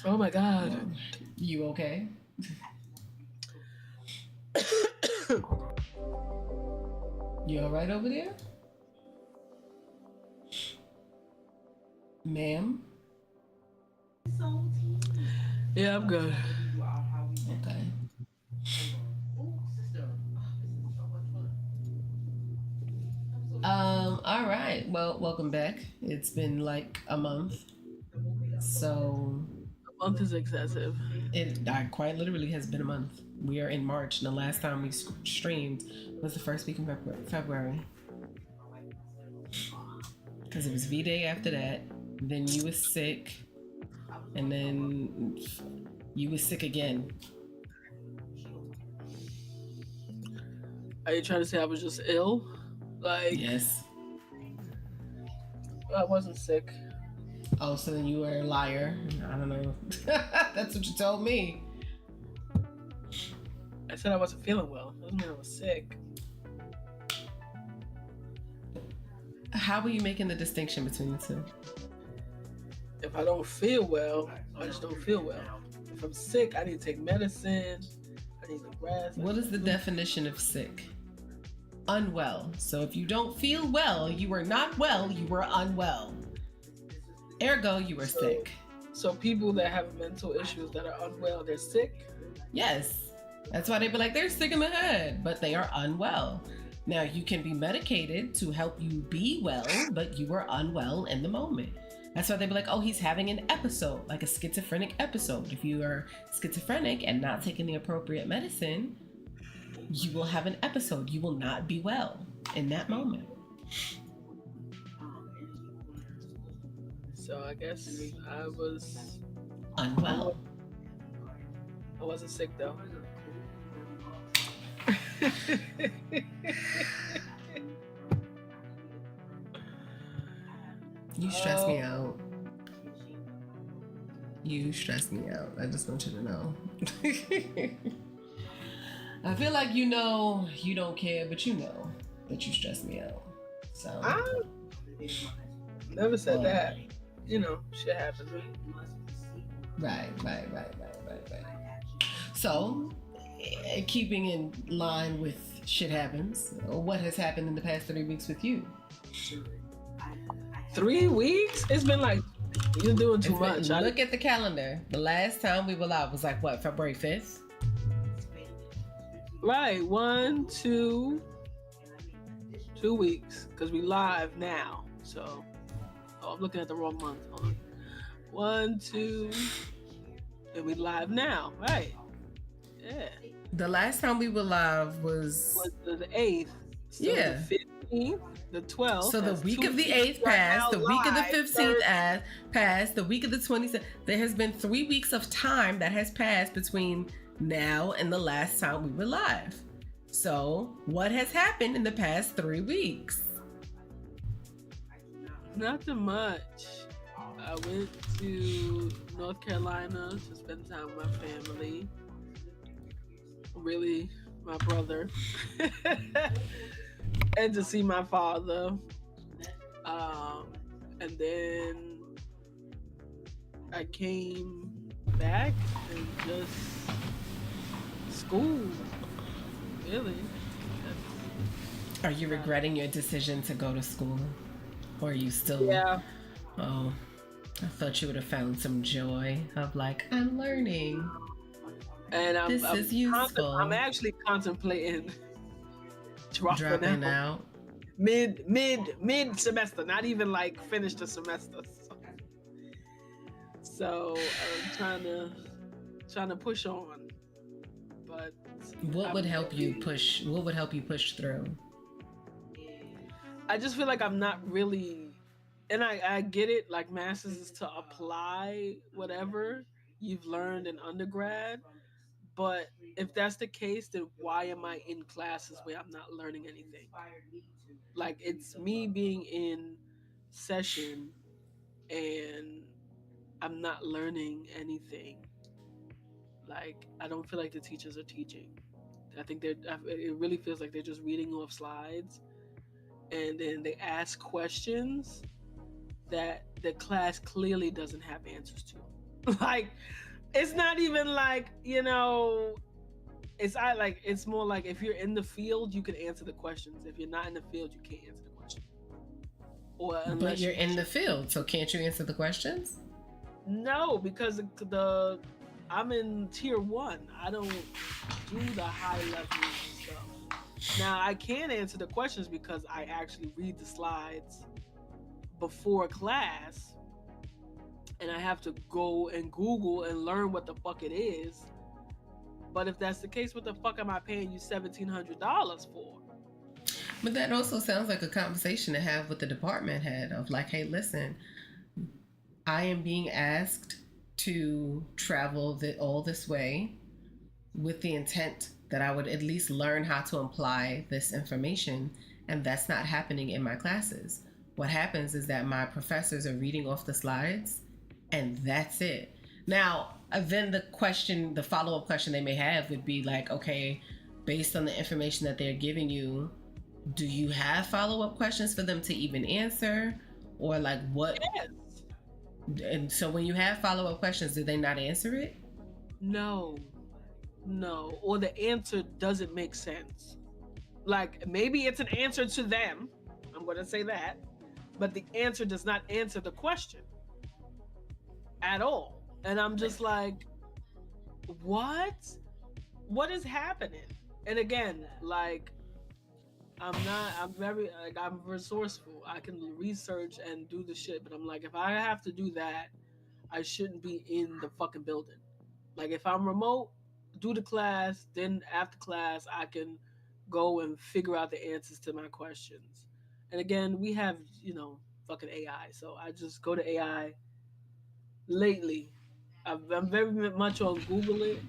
Oh my God. You okay? You all right over there, ma'am? Yeah, I'm good. Okay. All right. Well, welcome back. It's been like a month, so A month is excessive. it quite literally has been a month. We are in March, and the last time we streamed was the first week in February, because it was V Day after that. Then you was sick, and then you was sick again. Are you trying to say I was just ill? Like, Yes. I wasn't sick. Oh, so then you were a liar. I don't know. That's what you told me. I said I wasn't feeling well. Doesn't mean I was sick. How are you making the distinction between the two? If I don't feel well, I just don't feel well. If I'm sick, I need to take medicine. I need to rest. What is the definition of sick? Unwell. So if you don't feel well, you were not well, you were unwell. Ergo, you were sick. So people that have mental issues that are unwell, they're sick? Yes. That's why they be like, they're sick in the head, but they are unwell. Now, you can be medicated to help you be well, but you were unwell in the moment. That's why they be like, oh, he's having an episode, like a schizophrenic episode. If you are schizophrenic and not taking the appropriate medicine, you will have an episode. You will not be well in that moment. So I guess I was Unwell. I wasn't sick though. You stress me out. You stress me out. I just want you to know. I feel like you know you don't care, but you know that you stress me out. So I never said that. You know, shit happens. Right. So, keeping in line with shit happens, what has happened in the past 3 weeks with you? 3 weeks? It's been like, you're doing too much. Look at the calendar. The last time we were live was like what, February 5th? Right, 1, 2 weeks, because we live now. So, I'm looking at the wrong month. Hold on. 1, 2, and we live now. Right. Yeah. The last time we were live was the 8th. So yeah. The 15th, the 12th. So the week of the 8th passed, the week of the 15th passed, the week of the 27th. There has been 3 weeks of time that has passed between now and the last time we were live. So what has happened in the past 3 weeks? Nothing much. I went to North Carolina to spend time with my family. Really, my brother. And to see my father. And then I came back and just school. Really. Are you regretting your decision to go to school? Or are you still... Yeah. Oh, I thought you would have found some joy of like, I'm learning. And this is useful. I'm actually contemplating dropping out. Mid semester, not even like finish the semester. So I'm trying to push on. But what would help you push? What would help you push through? I just feel like I'm not really, and I get it. Like masters is to apply whatever you've learned in undergrad. But if that's the case, then why am I in classes where I'm not learning anything? Like it's me being in session and I'm not learning anything. Like I don't feel like the teachers are teaching. I think it really feels like they're just reading off slides and then they ask questions that the class clearly doesn't have answers to. Like, it's not even like, it's more like if you're in the field, you can answer the questions. If you're not in the field, you can't answer the question. Or But unless you're you in the field, so can't you answer the questions? No, because the I'm in tier 1. I don't do the high level stuff. Now I can answer the questions because I actually read the slides before class, and I have to go and Google and learn what the fuck it is. But if that's the case, what the fuck am I paying you $1,700 for? But that also sounds like a conversation to have with the department head of like, hey, listen, I am being asked to travel all this way with the intent that I would at least learn how to apply this information, and that's not happening in my classes. What happens is that my professors are reading off the slides, and that's it. Now, then the follow up question they may have would be like, okay, based on the information that they're giving you, do you have follow up questions for them to even answer? Or like what? Yes. And so when you have follow up questions, do they not answer it? No. Or the answer doesn't make sense. Like, maybe it's an answer to them. I'm going to say that. But the answer does not answer the question at all. And I'm just like, what? What is happening? And again, like, I'm resourceful. I can research and do the shit, but I'm like, if I have to do that, I shouldn't be in the fucking building. Like, if I'm remote, do the class, then after class, I can go and figure out the answers to my questions. And again, we have, fucking AI. So I just go to AI lately. I'm very much on Google it,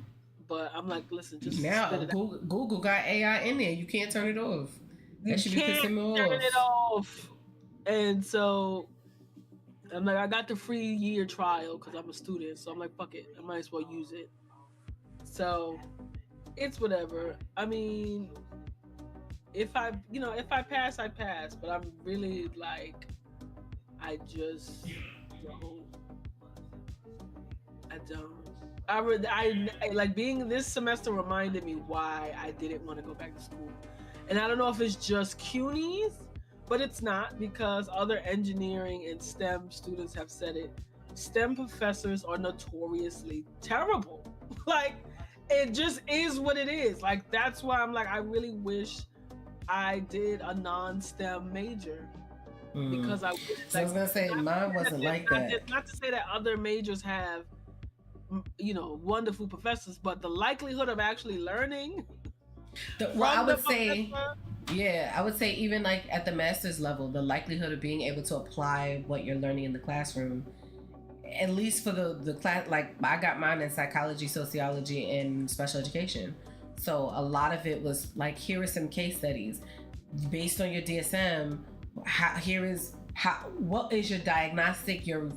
but I'm like, listen, just spit Now it out. Google got AI in there. You can't turn it off. You That should be can't pissing me turn off. it off. And so I'm like, I got the free year trial because I'm a student. So I'm like, fuck it. I might as well use it. So it's whatever. I mean, if I pass, I pass. But I'm really like, I just don't. I don't. I like being this semester reminded me why I didn't want to go back to school. And I don't know if it's just CUNY's, but it's not, because other engineering and STEM students have said it. STEM professors are notoriously terrible. Like, it just is what it is. Like, that's why I'm like, I really wish I did a non-STEM major, because I would So I like, was gonna say mine wasn't like that. not to say that other majors have wonderful professors, but the likelihood of actually learning Well, I from the would say, professor. yeah, I would say even like at the master's level, the likelihood of being able to apply what you're learning in the classroom, at least for the class, like I got mine in psychology, sociology, and special education. So a lot of it was like, here are some case studies based on your DSM. Here is what is your diagnostic, your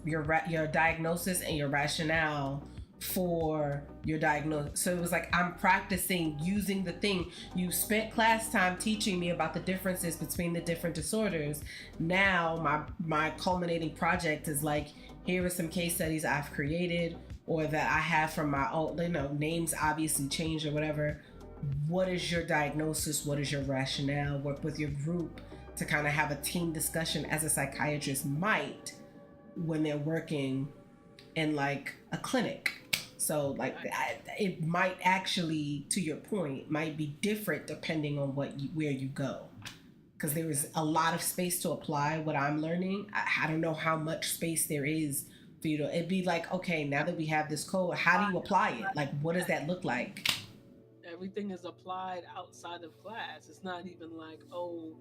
diagnosis, and your rationale for your diagnosis. So it was like, I'm practicing using the thing you spent class time teaching me about the differences between the different disorders. Now my culminating project is like, here are some case studies I've created or that I have from my own, names obviously change or whatever. What is your diagnosis? What is your rationale? Work with your group to kind of have a team discussion as a psychiatrist might when they're working in like a clinic. So like it might actually, to your point, might be different depending on where you go, because there is a lot of space to apply what I'm learning. I don't know how much space there is for you to. It'd be like, okay, now that we have this code, how do you apply it? Like, what does that look like? Everything is applied outside of class. It's not even like, oh,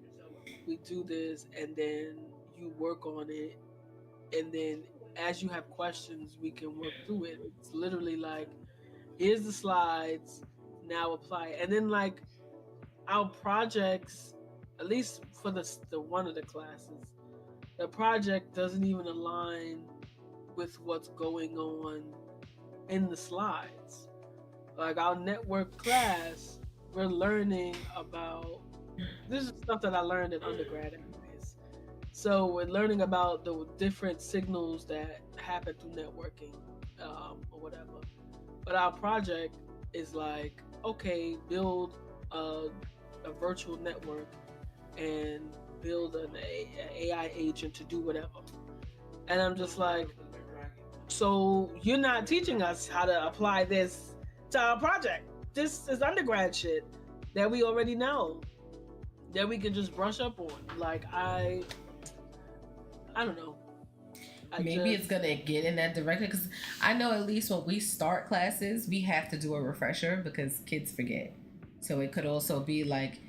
we do this and then you work on it, and then as you have questions, we can work through it. It's literally like, here's the slides, now apply it. And then like our projects, at least for the one of the classes, the project doesn't even align with what's going on in the slides. Like our network class, we're learning about, this is stuff that I learned in undergrad anyways. So we're learning about the different signals that happen through networking, or whatever. But our project is like, okay, build a virtual network and build an AI agent to do whatever. And I'm just like, so you're not teaching us how to apply this to our project. This is undergrad shit that we already know, that we can just brush up on. Like I don't know. Maybe it's gonna get in that direction, because I know at least when we start classes, we have to do a refresher because kids forget. So it could also be like,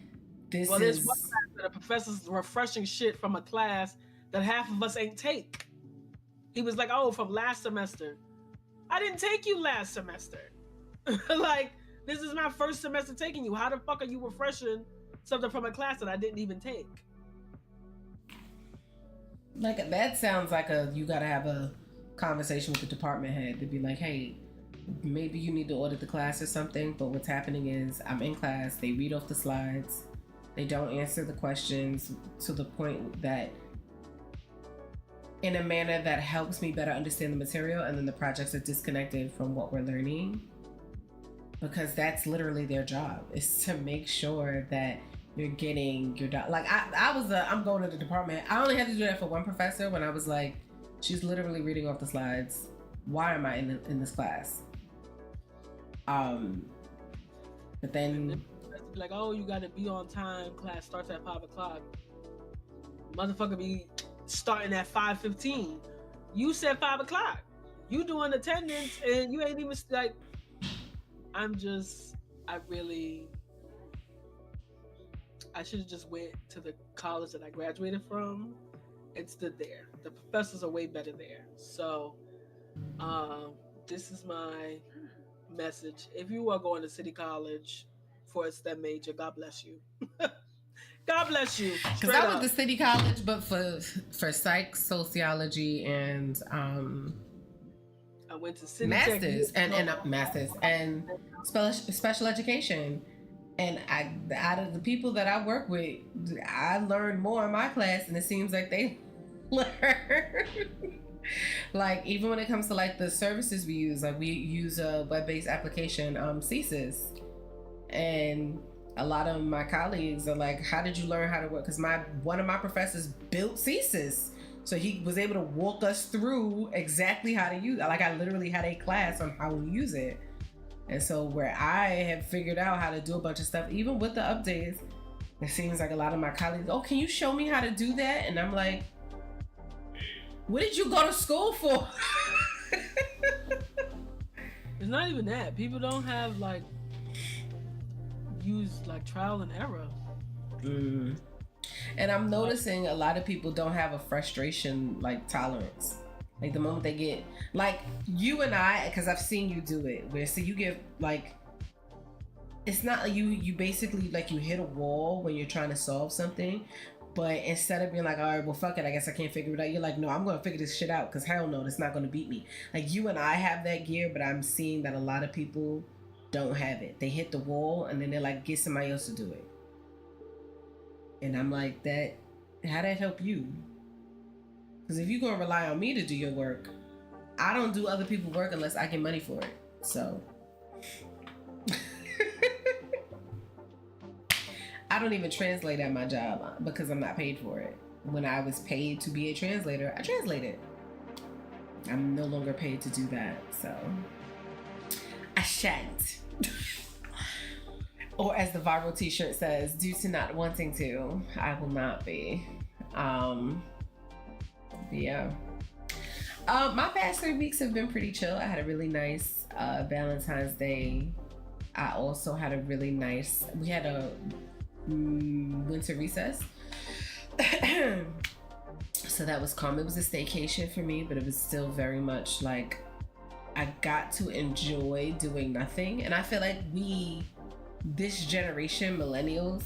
this there's is one class that a professor's refreshing shit from a class that half of us ain't take. He was like, "Oh, from last semester." I didn't take you last semester. Like, this is my first semester taking you. How the fuck are you refreshing something from a class that I didn't even take? like, that sounds like you gotta have a conversation with the department head to be like, hey, maybe you need to audit the class or something. But what's happening is, I'm in class, they read off the slides, they don't answer the questions to the point that in a manner that helps me better understand the material, and then the projects are disconnected from what we're learning, because that's literally their job, is to make sure that you're getting your like I'm going to the department. I only had to do that for one professor when I was like, she's literally reading off the slides. Why am I in this class? But then like, oh, you gotta be on time. Class starts at 5:00. Motherfucker be starting at 5:15. You said 5:00. You doing attendance and you ain't even like. I should have just went to the college that I graduated from and stood there. The professors are way better there. So, this is my message. If you are going to City College for a STEM major, God bless you. God bless you. Because I went to City College, but for psych, sociology, and I went to City masters and masters and special education. And out of the people that I work with, I learned more in my class, and it seems like they learn. Like, even when it comes to like the services we use, like we use a web-based application, CSIS, and a lot of my colleagues are like, "How did you learn how to work?" Because one of my professors built CSIS, so he was able to walk us through exactly how to use it. Like, I literally had a class on how to use it. And so where I have figured out how to do a bunch of stuff, even with the updates, it seems like a lot of my colleagues, oh, can you show me how to do that? And I'm like, what did you go to school for? It's not even that. People don't have like use like trial and error. And I'm noticing a lot of people don't have a frustration like tolerance. Like, the moment they get, like, you and I, because I've seen you do it, where so you get like, it's not like you basically like you hit a wall when you're trying to solve something, but instead of being like, all right, well, fuck it, I guess I can't figure it out, you're like, no, I'm gonna figure this shit out, because hell no, it's not gonna beat me. Like, you and I have that gear, but I'm seeing that a lot of people don't have it. They hit the wall and then they're like, get somebody else to do it. And I'm like, how'd that help you? Because if you're going to rely on me to do your work, I don't do other people's work unless I get money for it. So I don't even translate at my job because I'm not paid for it. When I was paid to be a translator, I translated. I'm no longer paid to do that, so I shan't. Or as the viral t-shirt says, due to not wanting to, I will not be. Yeah. My past 3 weeks have been pretty chill. I had a really nice Valentine's Day. I also had a really nice, we had a winter recess. So that was calm. It was a staycation for me, but it was still very much like I got to enjoy doing nothing. And I feel like this generation, millennials,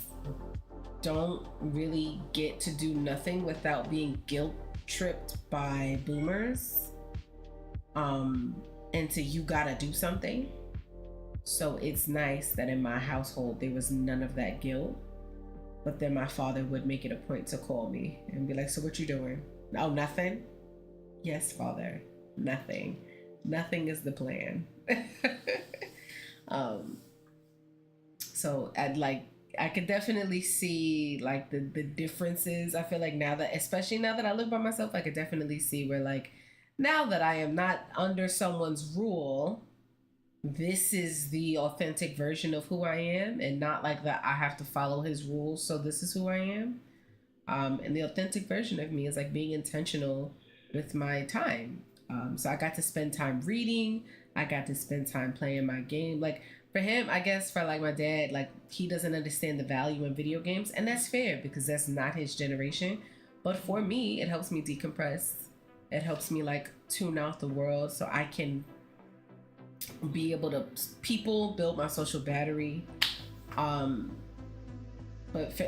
don't really get to do nothing without being guilt tripped by boomers into you gotta do something. So it's nice that in my household there was none of that guilt. But then my father would make it a point to call me and be like, so what you doing? Oh, nothing? Yes, father, nothing. Nothing is the plan. So I could definitely see like the differences. I feel like now that, especially now that I live by myself, I could definitely see where like now that I am not under someone's rule, this is the authentic version of who I am, and not like that I have to follow his rules, so this is who I am. And the authentic version of me is like being intentional with my time. So I got to spend time reading. I got to spend time playing my game. Like for him, I guess for like my dad, like he doesn't understand the value in video games, and that's fair because that's not his generation. But for me, it helps me decompress. It helps me like tune out the world so I can be able to build my social battery. But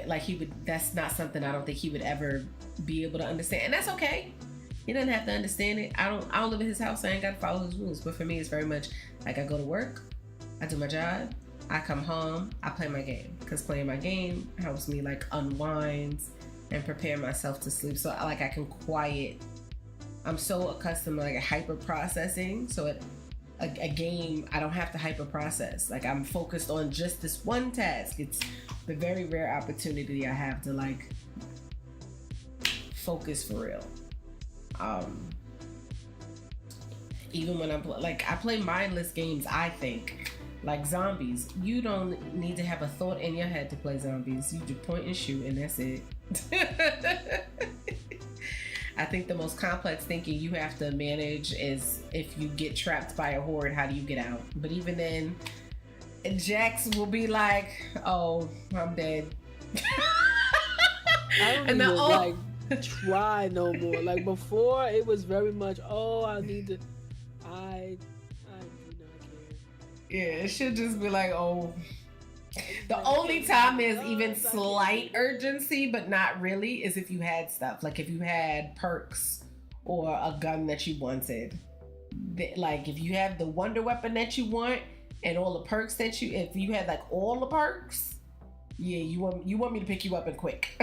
like that's not something I don't think he would ever be able to understand, and that's okay. He doesn't have to understand it. I don't live in his house. I ain't got to follow his rules. But for me, it's very much like I go to work, I do my job, I come home, I play my game, because playing my game helps me like unwind and prepare myself to sleep. So I can quiet. I'm so accustomed to like hyper processing. So a game, I don't have to hyper process. Like I'm focused on just this one task. It's the very rare opportunity I have to like focus for real. Even when I play mindless games, I think like zombies. You don't need to have a thought in your head to play zombies. You just point and shoot, and that's it. I think the most complex thinking you have to manage is if you get trapped by a horde, how do you get out? But even then, Jax will be like, "Oh, I'm dead." I don't even try no more. Like before, it was very much, "Oh, I need to." I do not care. Yeah, it should just be like, "Oh." The only time there's even slight urgency, but not really, is if you had stuff. Like if you had perks or a gun that you wanted. Like if you have the wonder weapon that you want and all the perks that if you had like all the perks, yeah, you want me to pick you up and quick.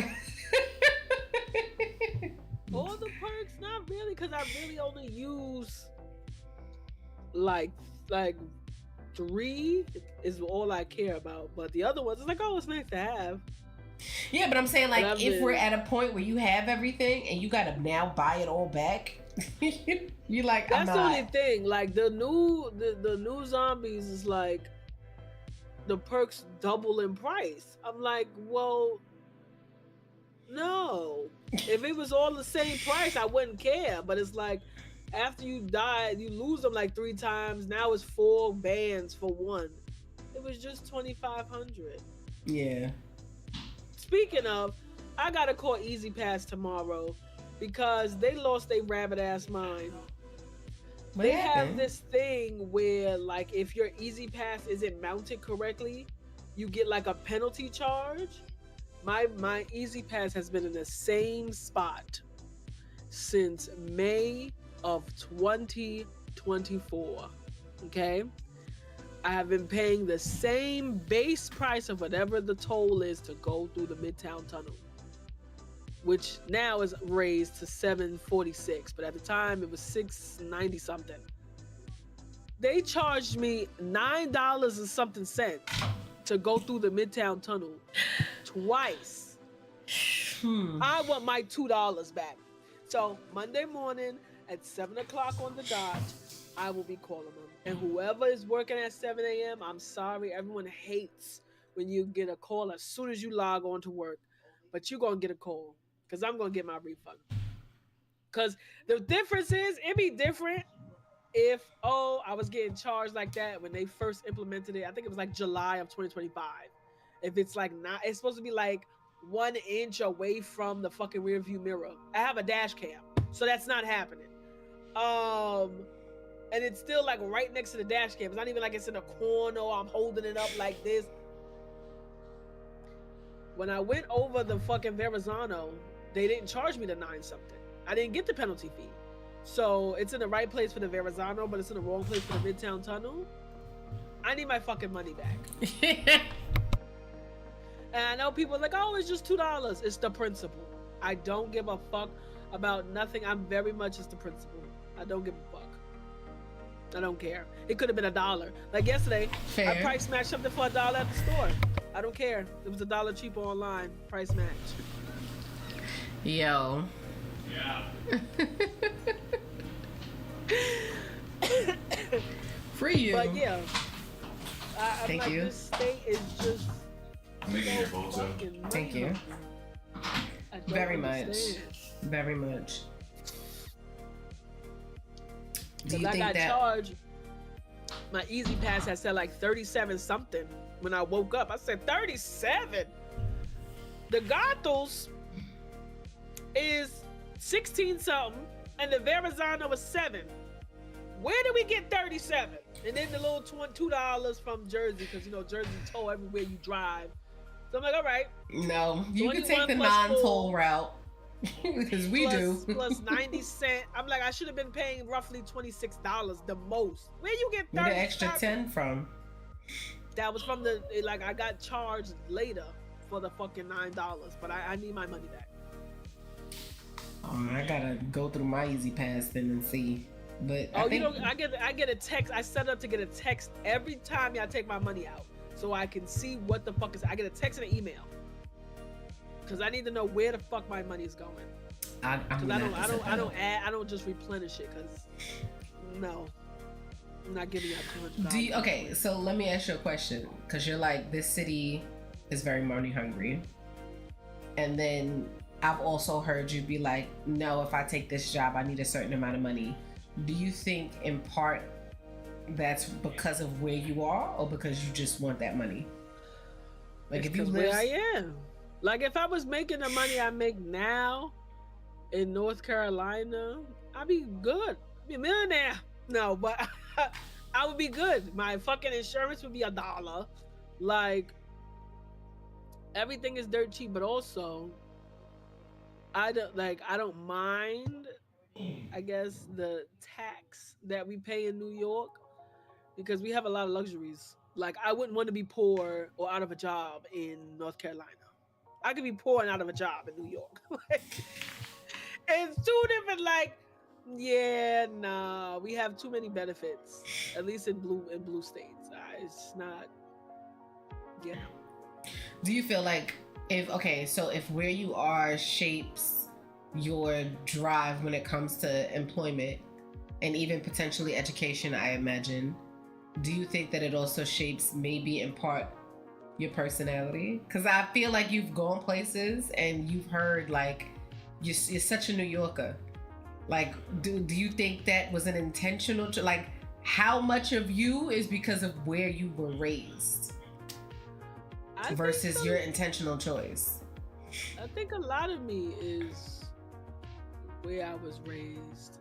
All the perks? Not really, because I really only use like 3 is all I care about, but the other ones, it's like, oh, it's nice to have. Yeah, but I'm saying like if we're at a point where you have everything and you gotta now buy it all back, you like that's the only thing. Like the new zombies is like the perks double in price. I'm like, well, no. If it was all the same price, I wouldn't care. But it's like, after you die, you lose them like 3 times. Now it's 4 bands for 1. It was just 2,500. Yeah. Speaking of, I gotta call Easy Pass tomorrow because they lost their rabbit ass mind. They have this thing where like if your Easy Pass isn't mounted correctly, you get like a penalty charge. My Easy Pass has been in the same spot since May of 2024. Okay, I have been paying the same base price of whatever the toll is to go through the Midtown Tunnel, which now is raised to $7.46, but at the time it was $6.90 something. They charged me $9 and something cents to go through the Midtown Tunnel twice. I want my $2 back. So Monday morning at 7 o'clock on the dot, I will be calling them. And whoever is working at 7 a.m., I'm sorry. Everyone hates when you get a call as soon as you log on to work. But you're going to get a call because I'm going to get my refund. Because the difference is, it'd be different if, I was getting charged like that when they first implemented it. I think it was like July of 2025. If it's like not, it's supposed to be like 1 inch away from the fucking rear view mirror. I have a dash cam, so that's not happening. And it's still like right next to the dash cam. It's not even like it's in a corner or I'm holding it up like this. When I went over the fucking Verrazano, they didn't charge me the 9 something. I didn't get the penalty fee. So it's in the right place for the Verrazano, but it's in the wrong place for the Midtown Tunnel. I need my fucking money back. And I know people are like, oh, it's just $2. It's the principle. I don't give a fuck about nothing. I'm very much just the principle. I don't give a fuck. I don't care. It could have been $1. Like yesterday, Fair. I price matched something for $1 at the store. I don't care. It was $1 cheaper online. Price match. Yo. Yeah. Free you. But yeah, I'm Thank like, you. this state is just I'm making your vote, too. fucking Thank you. I don't Very much. understand. Very much. Do 'Cause you I think got that? charged. My Easy Pass had said like 37 something when I woke up. I said 37. The Gothels is 16 something, and the Verrazano was 7. Where did we get 37? And then the little $2 from Jersey, because you know Jersey toll everywhere you drive. So I'm like, all right. No, you can 21 take the plus non-toll 4. route because we plus, do. plus 90 cents. I'm like, I should have been paying roughly $26 the most. Where you get 30? Where the extra 10 from? That was from the, like, I got charged later for the fucking $9, but I need my money back. Oh, I gotta go through my Easy Pass then and see. But Oh, I think, you know, I get a text. I set up to get a text every time y'all take my money out, so I can see what the fuck is. I get a text and an email because I need to know where the fuck my money is going. I'm Because gonna have to set that up. I don't just replenish it. Because no, I'm not giving out $200. Do you, okay, so let me ask you a question, because you're like, this city is very money hungry, and then I've also heard you be like, no, if I take this job, I need a certain amount of money. Do you think in part that's because of where you are, or because you just want that money? Like, It's if you 'cause live, where I am. Like, if I was making the money I make now in North Carolina, I'd be good. I'd be a millionaire. No, but I would be good. My fucking insurance would be $1. Like, everything is dirt cheap, but also I don't mind, I guess, the tax that we pay in New York because we have a lot of luxuries. Like, I wouldn't want to be poor or out of a job in North Carolina. I could be poor and out of a job in New York. It's two different, like, yeah, nah, we have too many benefits, at least in blue states. It's not, yeah. do you feel like if where you are shapes your drive when it comes to employment and even potentially education, I imagine, do you think that it also shapes maybe in part your personality? Because I feel like you've gone places and you've heard like you're such a New Yorker. Like, do you think that was an intentional like how much of you is because of where you were raised versus your intentional choice? I think a lot of me is where I was raised.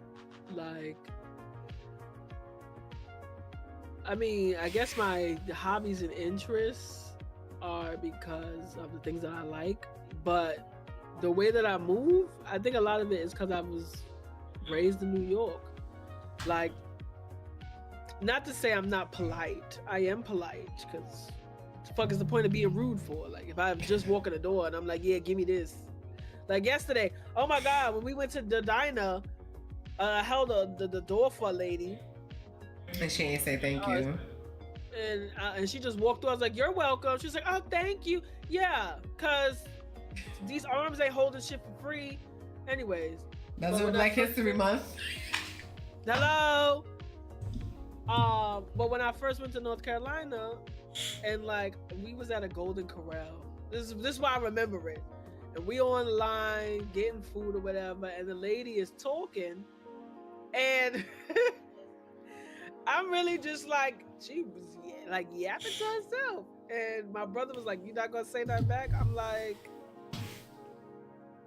Like, I mean, I guess my hobbies and interests are because of the things that I like, but the way that I move, I think a lot of it is because I was raised in New York. Like, not to say I'm not polite. I am polite because the fuck is the point of being rude for? Like, if I just walk in the door and I'm like, yeah, give me this. Like yesterday, oh my God, when we went to the diner, I held the door for a lady. And she ain't say thank you. And she just walked through. I was like, you're welcome. She's like, oh, thank you. Yeah, because these arms ain't holding shit for free. Anyways. That's what Black History Month. Hello. But when I first went to North Carolina, and like we was at a Golden Corral. This is why I remember it. And we online getting food or whatever, and the lady is talking, and I'm really just like, she was like yapping to herself. And my brother was like, "You not gonna say that back?" I'm like,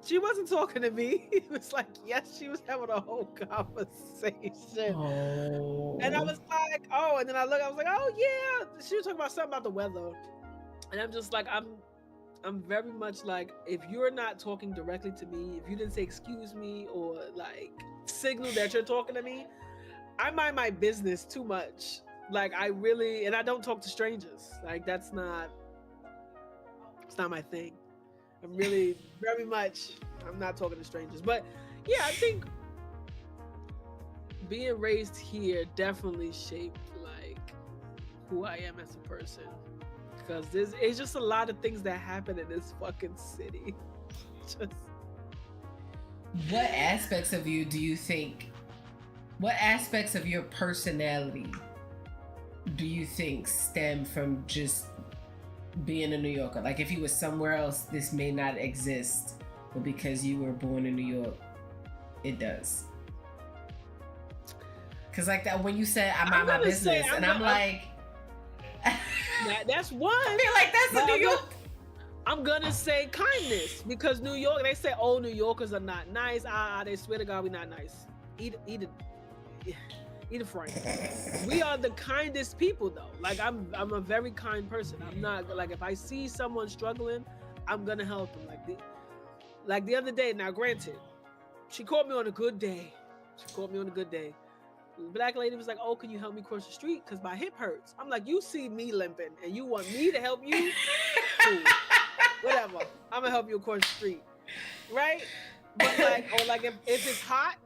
she wasn't talking to me. He was like, yes, she was having a whole conversation. Oh. And I was like, oh, and then I was like, oh yeah. She was talking about something about the weather. And I'm just like, I'm very much like, if you're not talking directly to me, if you didn't say excuse me or like signal that you're talking to me, I mind my business too much. Like, I really, and I don't talk to strangers. Like, that's not, It's not my thing. I'm really very much. I'm not talking to strangers, but yeah, I think being raised here definitely shaped like who I am as a person. Because it's just a lot of things that happen in this fucking city. Just What aspects of you do you think? What aspects of your personality do you think stem from just being a New Yorker? Like if you were somewhere else, this may not exist, but because you were born in New York, it does. Cause like that when you said I mind my business, and I'm like, that's one. I feel like that's a New York. I'm gonna say kindness because New York. They say, "Oh, New Yorkers are not nice." They swear to God, we not nice. Eat a friend. We are the kindest people, though. Like I'm a very kind person. I'm not like if I see someone struggling, I'm gonna help them. Like the other day. Now, granted, she caught me on a good day. The black lady was like, "Oh, can you help me cross the street? Cause my hip hurts." I'm like, "You see me limping, and you want me to help you? Cool. Whatever. I'm gonna help you across the street, right?" But like, or like if it's hot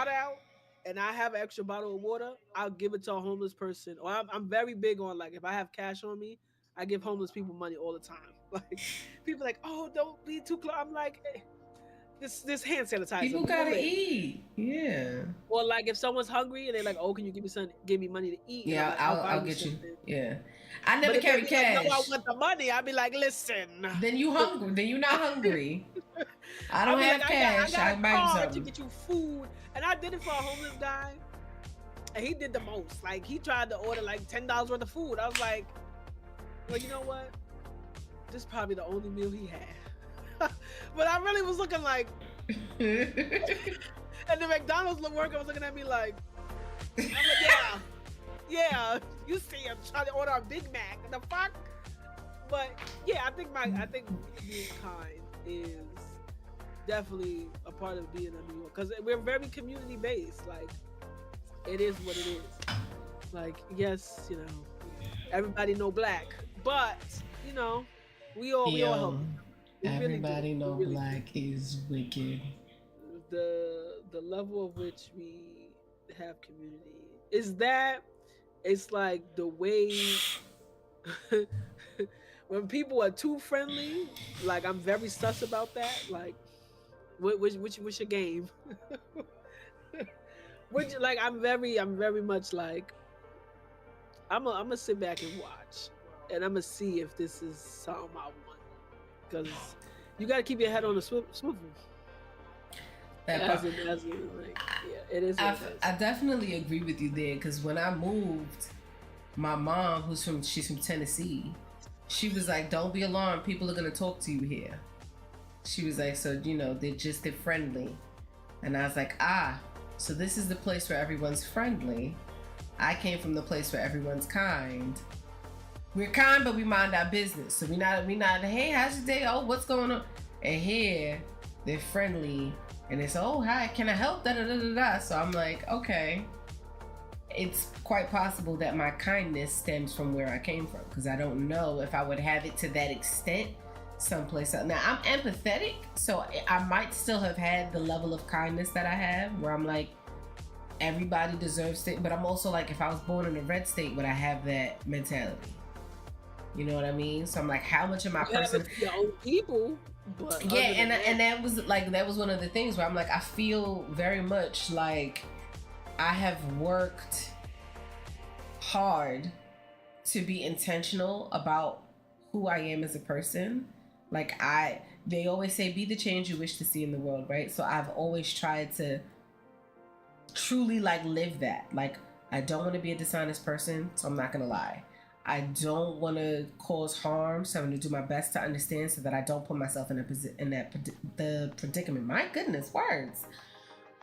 out, and I have an extra bottle of water, I'll give it to a homeless person. Or I'm very big on like if I have cash on me, I give homeless people money all the time. Like people are like, "Oh, don't be too close." I'm like, hey, this hand sanitizer. People gotta eat. Yeah. Or like if someone's hungry and they're like, "Oh, can you give me money to eat?" Yeah, like, I'll get you. Yeah. I never carry cash. Like, no, I want the money. I'd be like, "Listen." Then you hungry. Then you not hungry. I don't have cash. I buy you something. To get you food. And I did it for a homeless guy. And he did the most. Like he tried to order like $10 worth of food. I was like, well, you know what? This is probably the only meal he had. But I really was looking like and the McDonald's worker was looking at me like, I'm like, yeah, you see him trying to order a Big Mac. The fuck? But yeah, I think being kind is definitely a part of being a New York because we're very community based. Like it is what it is. Like yes, you know, everybody know black, but you know, we all help. Everybody know black is wicked. The level of which we have community is that it's like the way when people are too friendly, like I'm very sus about that. Like what's your game? Which like I'm very much like I'm gonna sit back and watch and I'm gonna see if this is something I want because you got to keep your head on the swivel. It is. I definitely agree with you there because when I moved, my mom, she's from Tennessee, she was like, "Don't be alarmed. People are gonna talk to you here." She was like, "So you know, they're friendly," and I was like, so this is the place where everyone's friendly. I came from the place where everyone's kind. We're kind, but we mind our business. So we not. Hey, how's your day? Oh, what's going on? And here, they're friendly. And it's, "Oh, hi, can I help?" Da, da, da, da, da. So I'm like, okay. It's quite possible that my kindness stems from where I came from because I don't know if I would have it to that extent someplace else. Now, I'm empathetic, so I might still have had the level of kindness that I have where I'm like, everybody deserves it. But I'm also like, if I was born in a red state, would I have that mentality? You know what I mean? So I'm like, how much of my person... your own people... But yeah, and that was one of the things where I'm like, I feel very much like I have worked hard to be intentional about who I am as a person. Like they always say, be the change you wish to see in the world, right? So I've always tried to truly like live that. Like I don't want to be a dishonest person, so I'm not gonna lie. I don't want to cause harm, so I'm going to do my best to understand so that I don't put myself in the predicament. My goodness, words.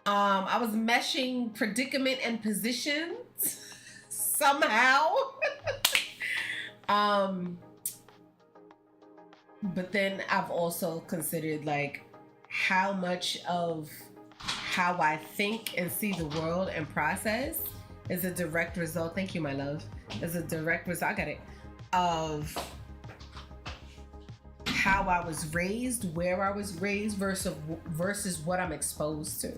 I was meshing predicament and positions somehow. But then I've also considered like how much of how I think and see the world and process is a direct result. Thank you, my love. Is a direct result. I got it. Of how I was raised, where I was raised versus what I'm exposed to.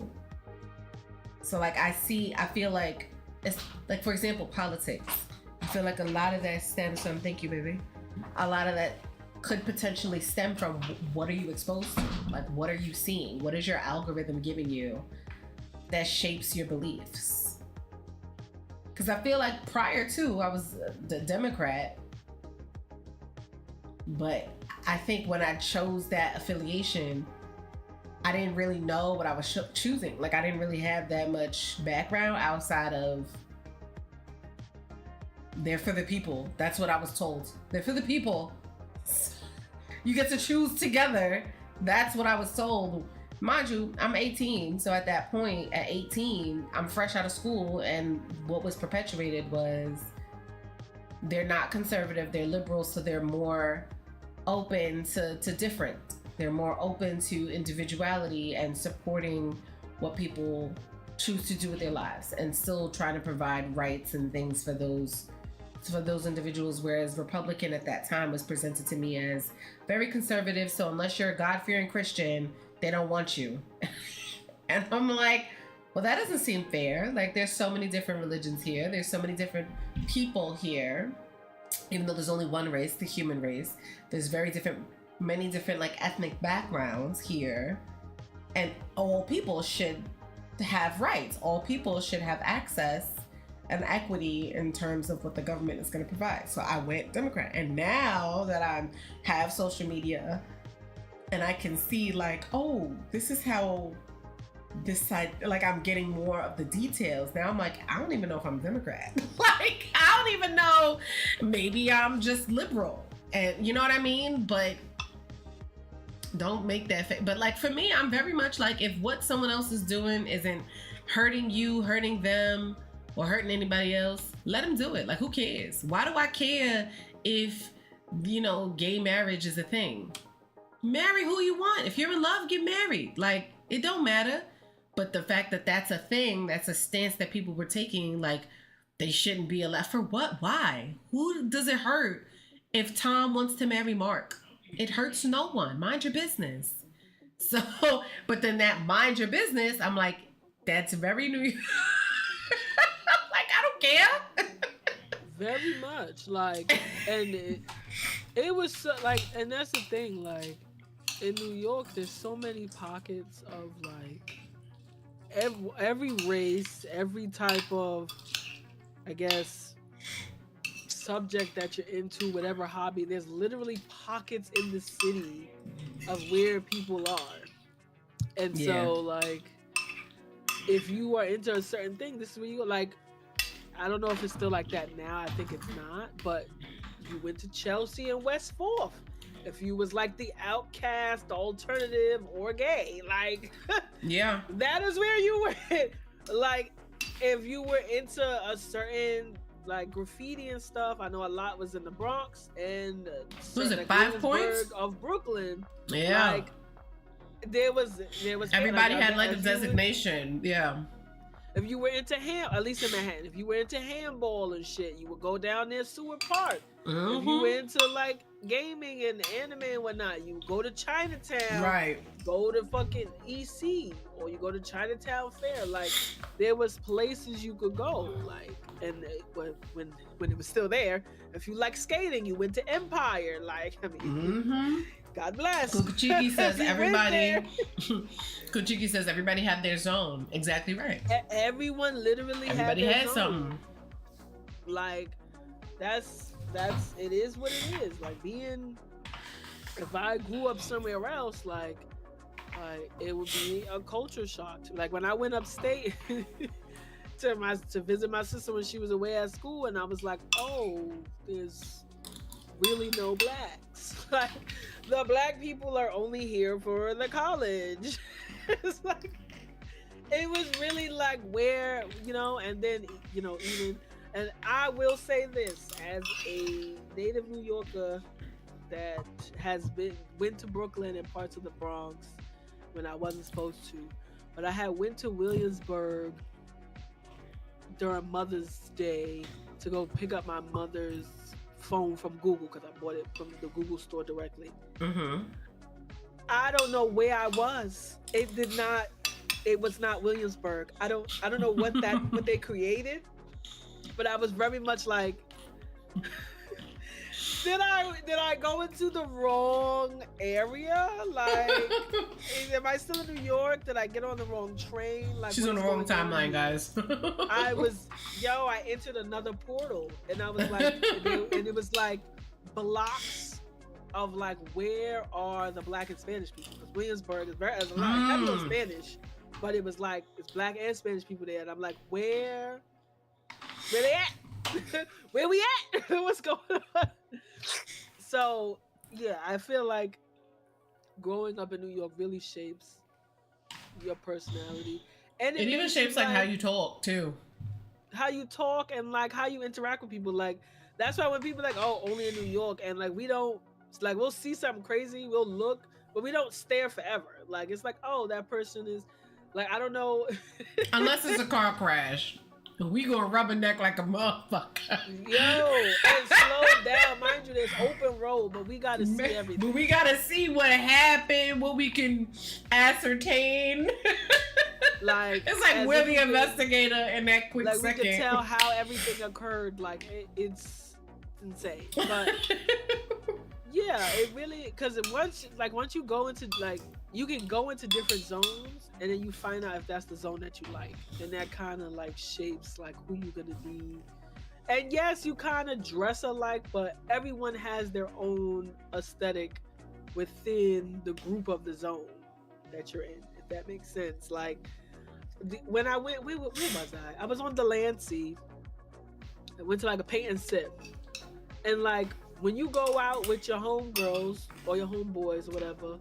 So like I feel like it's like, for example, politics. I feel like a lot of that stems from, thank you, baby. A lot of that could potentially stem from what are you exposed to? Like, what are you seeing? What is your algorithm giving you that shapes your beliefs? Because I feel like prior to, I was the Democrat, but I think when I chose that affiliation, I didn't really know what I was choosing. Like, I didn't really have that much background outside of they're for the people. That's what I was told. They're for the people. You get to choose together. That's what I was told. Mind you, I'm 18. So at that point, at 18, I'm fresh out of school. And what was perpetuated was they're not conservative. They're liberal. So they're more open to different. They're more open to individuality and supporting what people choose to do with their lives and still trying to provide rights and things for those individuals, whereas Republican at that time was presented to me as very conservative. So unless you're a God-fearing Christian, they don't want you. And I'm like, well, that doesn't seem fair. Like, there's so many different religions here. There's so many different people here. Even though there's only one race, the human race, there's many different like ethnic backgrounds here. And all people should have rights. All people should have access and equity in terms of what the government is going to provide. So I went Democrat. And now that I have social media and I can see like, oh, this is how this side, like I'm getting more of the details. Now I'm like, I don't even know if I'm Democrat. Like, I don't even know. Maybe I'm just liberal. And you know what I mean? But don't make that but like for me, I'm very much like, if what someone else is doing isn't hurting you, hurting them, or hurting anybody else, let them do it. Like, who cares? Why do I care if, gay marriage is a thing? Marry who you want. If you're in love, get married. Like, it don't matter. But the fact that that's a thing, that's a stance that people were taking, like, they shouldn't be allowed. For what? Why? Who does it hurt if Tom wants to marry Mark? It hurts no one. Mind your business. So, but then that mind your business, I'm like, that's very New York. Like, I don't care. Very much. Like, and it was so, like, and that's the thing, like, in New York, there's so many pockets of like every race, every type of, I guess, subject that you're into, whatever hobby, there's literally pockets in the city of where people are. And so, like, if you are into a certain thing, this is where you go. Like, I don't know if it's still like that now. I think it's not. But you went to Chelsea and West 4th. If you was like the outcast, the alternative, or gay, like, yeah, that is where you went. Like, if you were into a certain like graffiti and stuff, I know a lot was in the Bronx and was it 5 Points of Brooklyn. Yeah, like there was everybody had like a designation. If you were into at least in Manhattan, if you were into handball and shit, you would go down there Seward Park. Mm-hmm. If you were into like gaming and anime and whatnot, you go to Chinatown, right? Go to fucking EC, or you go to Chinatown Fair. Like, there was places you could go. Like, and when it was still there, if you like skating, you went to Empire. Like, I mean, God bless. Kuchiki says everybody. Kuchiki says everybody had their zone. Exactly right. Everyone literally everybody had had zone. Something. Like, that's it is what it is. Like, if I grew up somewhere else, like it would be a culture shock. Like, when I went upstate to visit my sister when she was away at school, and I was like, oh, there's really no blacks. Like, the black people are only here for the college. It's like, it was really like, where, and then, even, and I will say this, as a native New Yorker that went to Brooklyn and parts of the Bronx when I wasn't supposed to, but I had went to Williamsburg during Mother's Day to go pick up my mother's phone from Google because I bought it from the Google store directly. Mm-hmm. I don't know where I was. It was not Williamsburg. I don't know what they created, but I was very much like, did I go into the wrong area? Like, am I still in New York? Did I get on the wrong train? Like, she's on the wrong timeline, guys. I entered another portal, and I was like, and it was like blocks of like, where are the Black and Spanish people? Because Williamsburg is very, there's a lot of heavy on Spanish, but it was like, it's Black and Spanish people there, and I'm like, where they at? Where we at? What's going on? So yeah, I feel like growing up in New York really shapes your personality, and it even shapes like how you talk too, and like how you interact with people. Like, that's why when people are like, oh, only in New York, and like we don't, like, we'll see something crazy, we'll look, but we don't stare forever. Like, it's like, oh, that person is like, I don't know. Unless it's a car crash. We gonna rubberneck like a motherfucker. Yo, and slow down. Mind you, there's open road, but we gotta see everything. But we gotta see what happened, what we can ascertain. Like, it's like we're the investigator in that quick second. Like, we can tell how everything occurred. Like, it's insane. But yeah, it really, because once you go into, like, you can go into different zones, and then you find out if that's the zone that you like, and that kind of like shapes like who you're gonna be. And yes, you kind of dress alike, but everyone has their own aesthetic within the group of the zone that you're in, if that makes sense. Like, when I went, where was I? I was on Delancey. I went to like a paint and sip, and like, when you go out with your homegirls or your homeboys or whatever,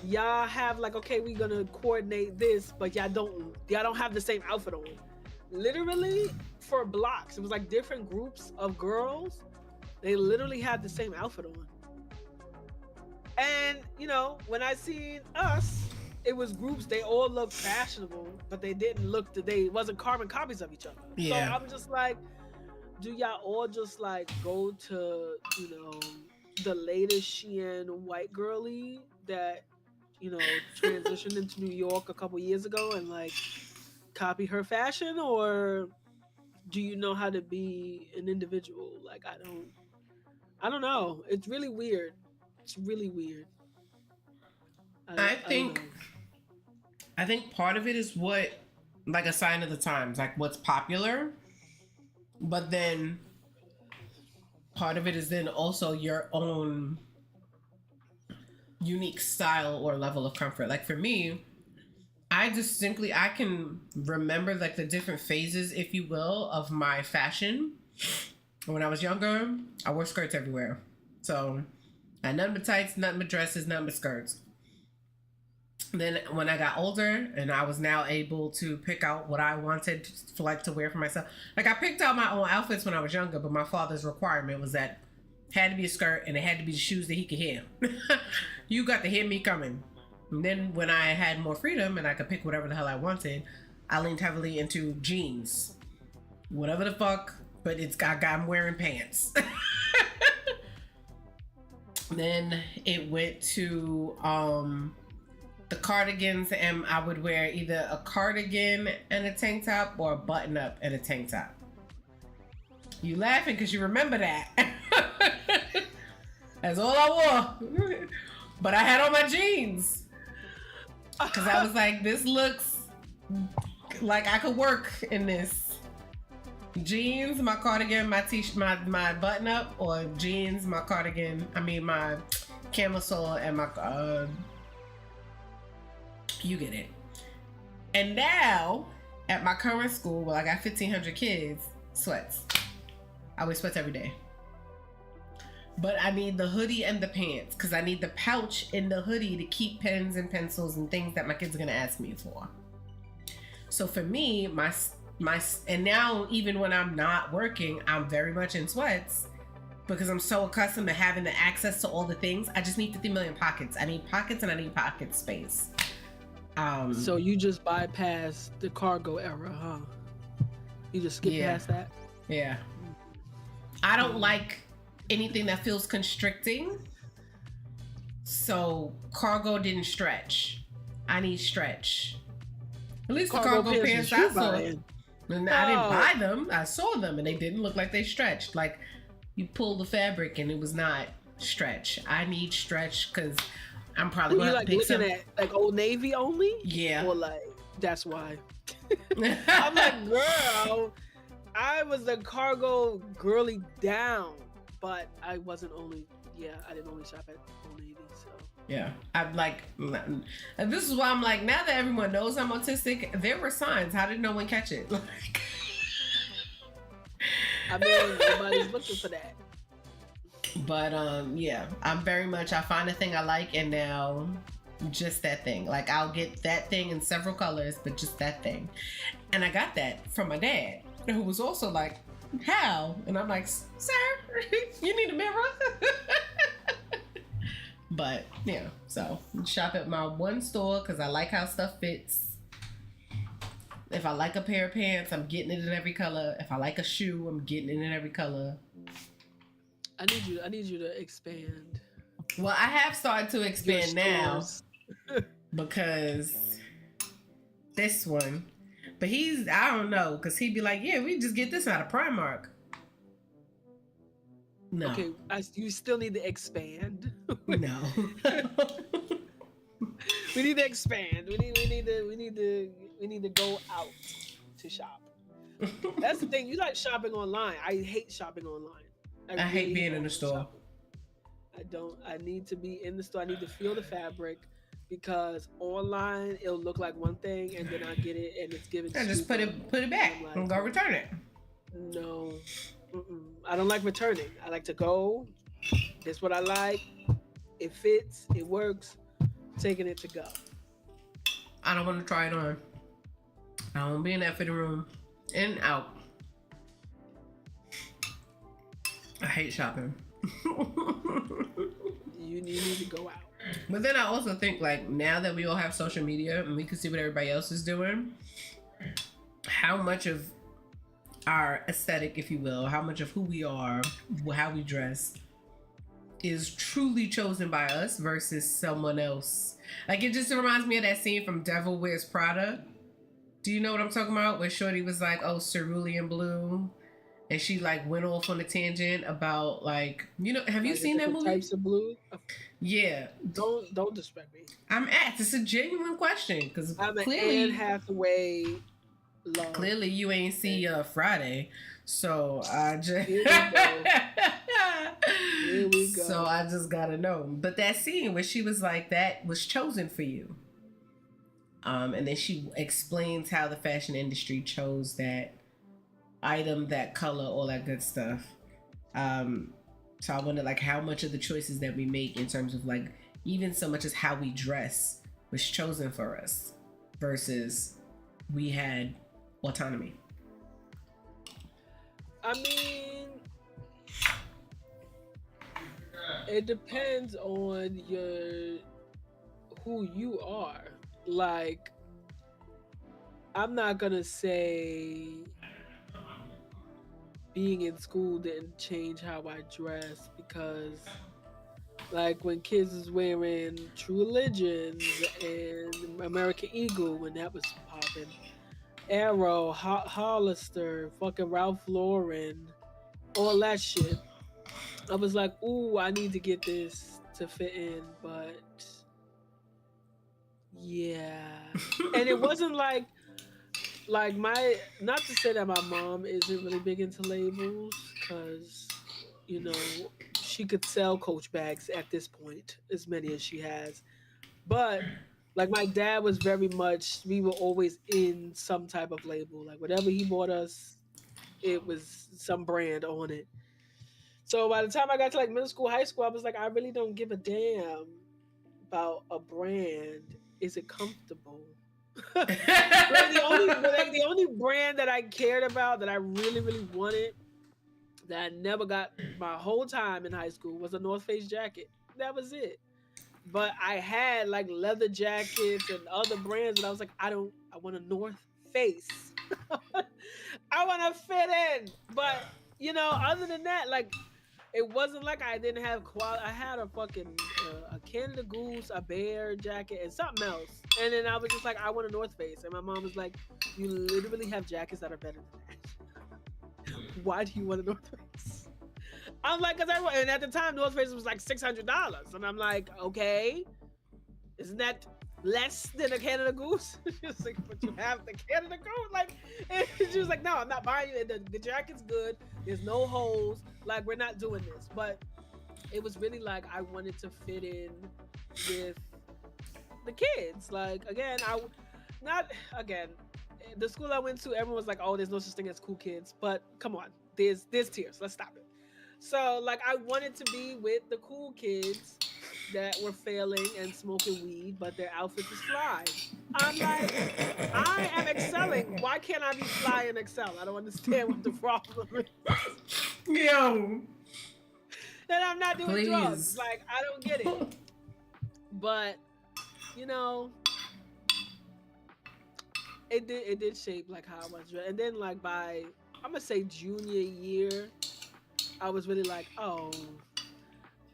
y'all have like, okay, we're gonna coordinate this, but y'all don't have the same outfit on. Literally, for blocks, it was like different groups of girls. They literally had the same outfit on. And you know, when I seen us, it was groups. They all looked fashionable, but they didn't look. They wasn't carbon copies of each other. Yeah. So I'm just like, do y'all all just like go to, you know, the latest Shein white girly that, you know, transitioned into New York a couple years ago and like copy her fashion, or do you know how to be an individual? Like, I don't know. It's really weird. It's really weird. I think part of it is what, like, a sign of the times, like what's popular. But then part of it is then also your own unique style or level of comfort. Like for me, I can remember like the different phases, if you will, of my fashion. When I was younger, I wore skirts everywhere. So I had nothing but tights, nothing but dresses, nothing but skirts. Then when I got older and I was now able to pick out what I wanted to wear for myself. Like, I picked out my own outfits when I was younger, but my father's requirement was that it had to be a skirt and it had to be the shoes that he could hear. You got to hear me coming. And then when I had more freedom and I could pick whatever the hell I wanted, I leaned heavily into jeans. Whatever the fuck, but I'm wearing pants. Then it went to the cardigans, and I would wear either a cardigan and a tank top or a button up and a tank top. You laughing because you remember that. That's all I wore. But I had on my jeans because I was like, this looks like I could work in this. Jeans, my cardigan, my t-shirt, my button up, or jeans, my cardigan, my camisole, and my you get it. And now at my current school, where I got 1,500 kids, sweats. I wear sweats every day. But I need the hoodie and the pants because I need the pouch in the hoodie to keep pens and pencils and things that my kids are gonna ask me for. So for me, my and now even when I'm not working, I'm very much in sweats because I'm so accustomed to having the access to all the things. I just need 50 million pockets. I need pockets and I need pocket space. So you just bypass the cargo era, huh? You just skip past that? Yeah. I don't like anything that feels constricting. So cargo didn't stretch. I need stretch. At least the cargo pants I saw. And I didn't buy them. I saw them and they didn't look like they stretched. Like you pull the fabric and it was not stretch. I need stretch because I'm probably Were going you to like pick looking some. at like Old Navy only? Yeah. Or like that's why. I'm like, girl, I was a cargo girly down, but I wasn't only. Yeah, I didn't only shop at Old Navy. So Yeah, I'm like, and this is why I'm like, now that everyone knows I'm autistic, there were signs. How did no one catch it? I mean, nobody's looking for that. But yeah, I'm very much. I find a thing I like, and now just that thing. Like I'll get that thing in several colors, but just that thing. And I got that from my dad, who was also like, "How?" And I'm like, "Sir, you need a mirror." But yeah, so shop at my one store because I like how stuff fits. If I like a pair of pants, I'm getting it in every color. If I like a shoe, I'm getting it in every color. I need you to expand. Well, I have started to expand your now stores. because this one, but I don't know, because he'd be like, yeah, we just get this out of Primark. No. Okay, you still need to expand. No. We need to expand. We need to go out to shop. That's the thing. You like shopping online. I hate shopping online. I hate being in the store. Shopping. I need to be in the store. I need to feel the fabric because online it'll look like one thing and then I get it and it's given. I just put it back and go return it. No, I don't like returning. I like to go. This is what I like. It fits. It works. Taking it to go. I don't want to try it on. I don't be in that fitting room. In and out. I hate shopping. You need to go out. But then I also think, like, now that we all have social media and we can see what everybody else is doing, how much of our aesthetic, if you will, how much of who we are, how we dress, is truly chosen by us versus someone else. Like, it just reminds me of that scene from Devil Wears Prada. Do you know what I'm talking about? Where Shorty was like, oh, cerulean blue. And she like went off on a tangent about like, you know, have you seen that movie? Types of blue. Yeah. Don't disrespect me. I'm asked. It's a genuine question because clearly Anne Hathaway. Love. Clearly you ain't see Friday, so I just. Here we go. Here we go. So I just gotta know. But that scene where she was like, "That was chosen for you," and then she explains how the fashion industry chose that item, that color, all that good stuff. So I wonder like how much of the choices that we make in terms of like even so much as how we dress was chosen for us versus we had autonomy. I mean, it depends on who you are. Like, I'm not gonna say being in school didn't change how I dress because like when kids was wearing True Religions and American Eagle when that was popping, Arrow, Hollister, fucking Ralph Lauren, all that shit, I was like, ooh, I need to get this to fit in, but yeah. And it wasn't like my, not to say that my mom isn't really big into labels because, you know, she could sell Coach bags at this point, as many as she has. But like my dad was very much, we were always in some type of label. Like whatever he bought us, it was some brand on it. So by the time I got to like middle school, high school, I was like, I really don't give a damn about a brand. Is it comfortable? the only brand that I cared about, that I really, really wanted, that I never got my whole time in high school was a North Face jacket. That was it. But I had like leather jackets and other brands, and I was like, I want a North Face. I want to fit in. But, you know, other than that, like, It wasn't like I didn't have quality. I had a fucking a Canada Goose, a bear jacket, and something else. And then I was just like, I want a North Face, and my mom was like, "You literally have jackets that are better than that. Why do you want a North Face?" I'm like, "Cause I want." And at the time, North Face was like $600, and I'm like, "Okay, isn't that less than a Canada Goose?" She was like, "But you have the Canada Goose." Like, and she was like, "No, I'm not buying you. The jacket's good. There's no holes. Like, we're not doing this." But it was really like I wanted to fit in with the kids. Like, again, not again. The school I went to, everyone was like, "Oh, there's no such thing as cool kids." But come on, there's tiers. Let's stop it. So, like, I wanted to be with the cool kids that were failing and smoking weed, but their outfits was fly. I'm like, I am excelling. Why can't I be fly and excel? I don't understand what the problem is. Yo. And I'm not doing Please. drugs. Like, I don't get it. But, you know, it did shape like how I was. And then like by I'm gonna say junior year, I was really like, oh,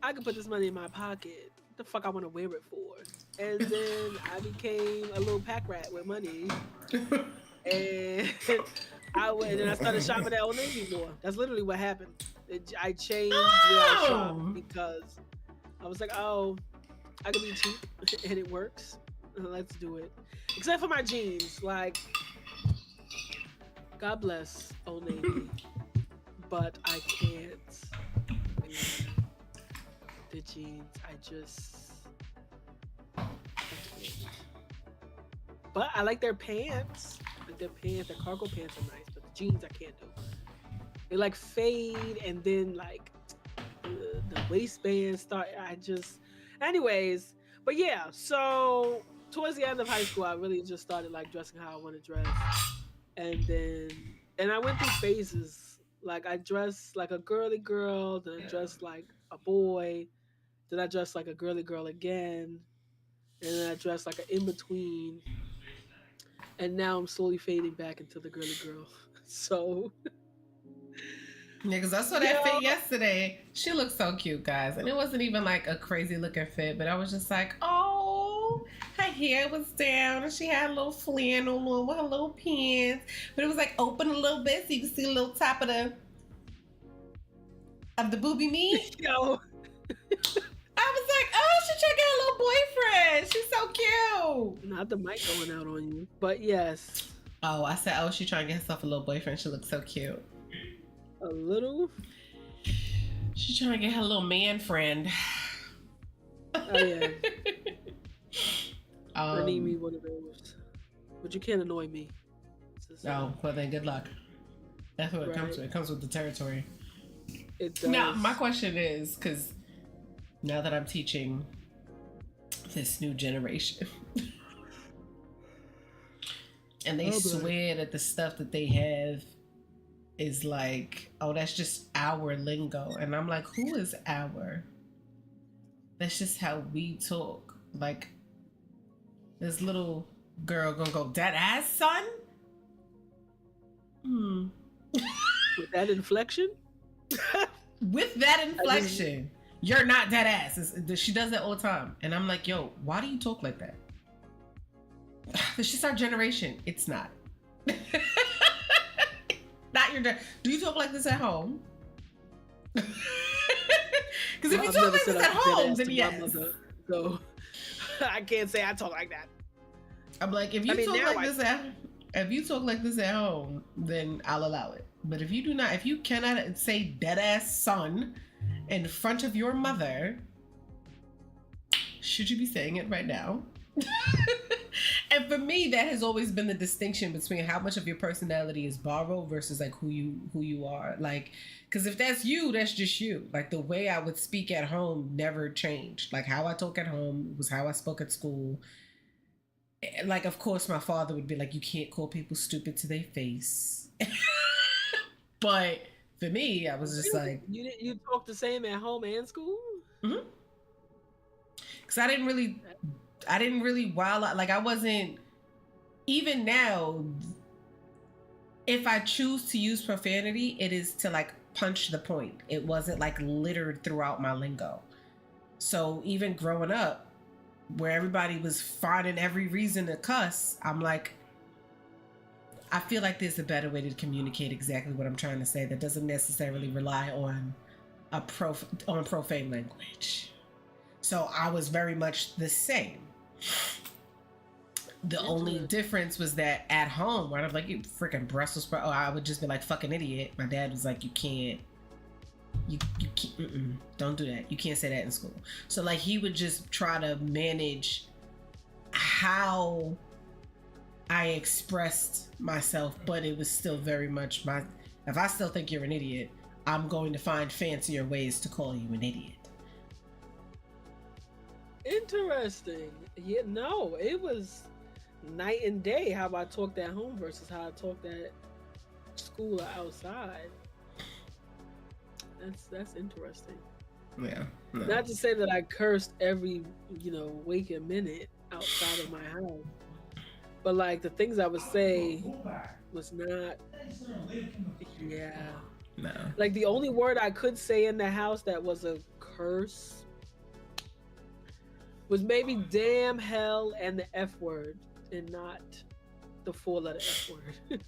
I could put this money in my pocket. What the fuck I want to wear it for? And then I became a little pack rat with money, and I went and I started shopping at Old Navy more. That's literally what happened. I changed where I shop because I was like, oh, I can be cheap and it works. Let's do it. Except for my jeans, like, God bless Old Navy, but I can't wear the jeans. I can't. But I like their pants. Like their cargo pants are nice, but the jeans I can't do. They like fade and then like the waistband start. Anyways. But yeah, so towards the end of high school, I really just started like dressing how I want to dress, and I went through phases. Like I dressed like a girly girl, then I dressed like a boy, then I dressed like a girly girl again, and then I dressed like an in between, and now I'm slowly fading back into the girly girl. So. Yeah, because I saw that fit yesterday. She looked so cute, guys. And it wasn't even like a crazy looking fit, but I was just like, oh, her hair was down and she had a little flannel with her little pants. But it was like open a little bit so you could see a little top of the booby meat. Yo. I was like, oh, she trying to get a little boyfriend. She's so cute. Not the mic going out on you, but yes. Oh, I said, oh, she trying to get herself a little boyfriend. She looks so cute. A little? She's trying to get her little man friend. Oh, yeah. I need me one of those. But you can't annoy me. Oh, well then good luck. That's what it comes with. It comes with the territory. It does. Now, my question is, because now that I'm teaching this new generation, and they swear that the stuff that they have is like, oh, that's just our lingo. And I'm like, who is our? That's just how we talk. Like, this little girl gonna go, that ass, son? With that inflection? With that inflection, you're not that ass. She does that all the time. And I'm like, yo, why do you talk like that? It's just our generation. It's not. Not your dad. Do you talk like this at home? Because if you talk like this at home, then yes. Mother, so I can't say I talk like that. I'm like, if you talk like this at home, then I'll allow it. But if you do not, if you cannot say dead ass son in front of your mother, should you be saying it right now? And for me, that has always been the distinction between how much of your personality is borrowed versus like who you are. Like, because if that's you, that's just you. Like the way I would speak at home never changed. Like how I talk at home was how I spoke at school. Like, of course, my father would be like, you can't call people stupid to their face. But for me, I was just like, you talk the same at home and school? Mm-hmm. Because I didn't really wild out. Like I wasn't, even now, if I choose to use profanity, it is to like punch the point. It wasn't like littered throughout my lingo. So even growing up, where everybody was finding every reason to cuss, I'm like, I feel like there's a better way to communicate exactly what I'm trying to say that doesn't necessarily rely on profane language. So I was very much the same. The only difference was that at home, where I'm like, you freaking Brussels sprout, I would just be like, fucking idiot. My dad was like, you can't, don't do that. You can't say that in school. So like, he would just try to manage how I expressed myself, but it was still very much if I still think you're an idiot, I'm going to find fancier ways to call you an idiot. Interesting. Yeah, no, it was night and day how I talked at home versus how I talked at school or outside. That's interesting. Yeah. No. Not to say that I cursed every, waking minute outside of my house. But like the things I would say was not, yeah. No. Like the only word I could say in the house that was a curse was maybe damn, hell, and the F word, and not the 4-letter F word.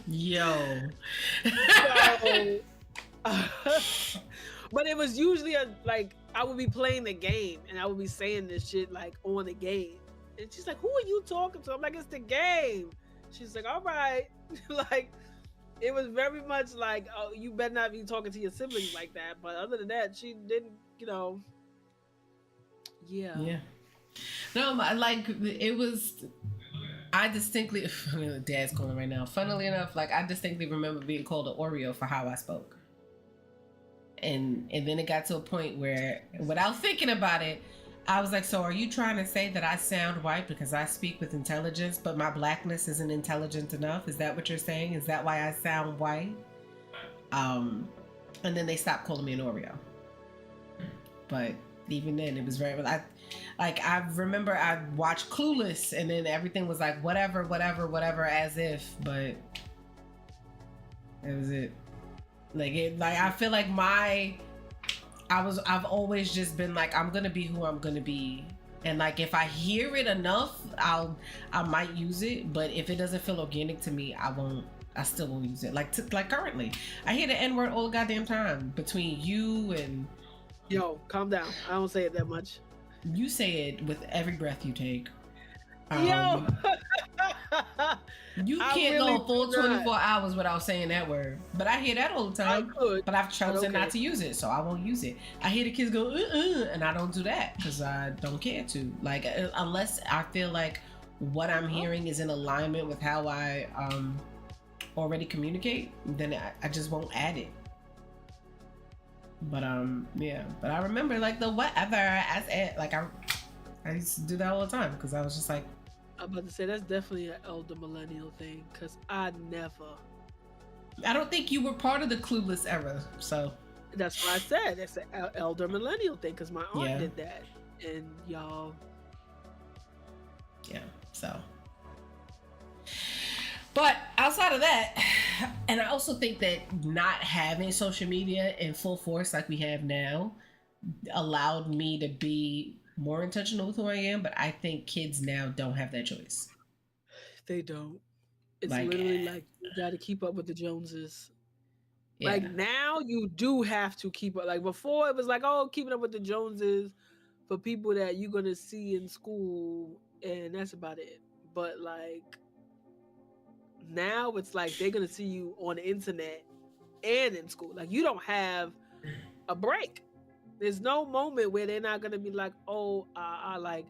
Yo. But it was usually I would be playing the game and I would be saying this shit like on the game. And she's like, who are you talking to? I'm like, it's the game. She's like, all right. Like, it was very much like, oh, you better not be talking to your siblings like that. But other than that, she didn't, yeah. Yeah. No, like, it was, I distinctly, Dad's calling right now. Funnily enough, like, I distinctly remember being called an Oreo for how I spoke. And then it got to a point where, without thinking about it, I was like, so are you trying to say that I sound white because I speak with intelligence, but my blackness isn't intelligent enough? Is that what you're saying? Is that why I sound white? And then they stopped calling me an Oreo. But even then, it was very, I remember I watched Clueless, and then everything was like, whatever, as if, but that was it. I feel like I've always just been like, I'm gonna be who I'm gonna be, and like if I hear it enough, I might use it, but if it doesn't feel organic to me, I still won't use it. Like currently, I hear the N-word all the goddamn time between you and. Yo, calm down. I don't say it that much. You say it with every breath you take. Yo. You can't go a full 24 hours without saying that word. But I hear that all the time. But I've chosen not to use it, so I won't use it. I hear the kids go, and I don't do that because I don't care to. Like, unless I feel like what I'm hearing is in alignment with how I already communicate, then I just won't add it. But yeah. But I remember like the whatever as it, like I used to do that all the time because I was just like, I'm about to say that's definitely an elder millennial thing because I don't think you were part of the Clueless era, so that's what I said. It's an elder millennial thing because my aunt did that, and y'all. Yeah. So. But outside of that, and I also think that not having social media in full force like we have now allowed me to be more intentional with who I am, but I think kids now don't have that choice. They don't. It's literally like you got to keep up with the Joneses. Yeah. Like now you do have to keep up. Like before it was like, oh, keeping up with the Joneses for people that you're going to see in school and that's about it. But like now it's like they're going to see you on the internet and in school. Like you don't have a break. There's no moment where they're not gonna be like, oh, like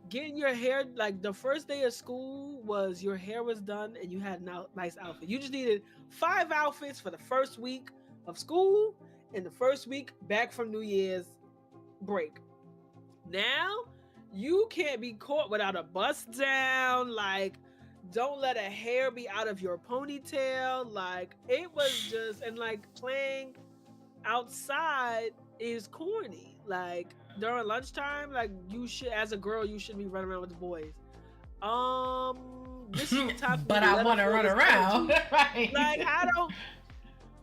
getting your hair. Like the first day of school was your hair was done and you had a nice outfit. You just needed 5 outfits for the first week of school and the first week back from New Year's break. Now you can't be caught without a bust down. Like, don't let a hair be out of your ponytail. Like it was just, and like playing outside is corny. Like during lunchtime, like you should, as a girl, you should be running around with the boys. This is the time. But I want to run around. Right. Like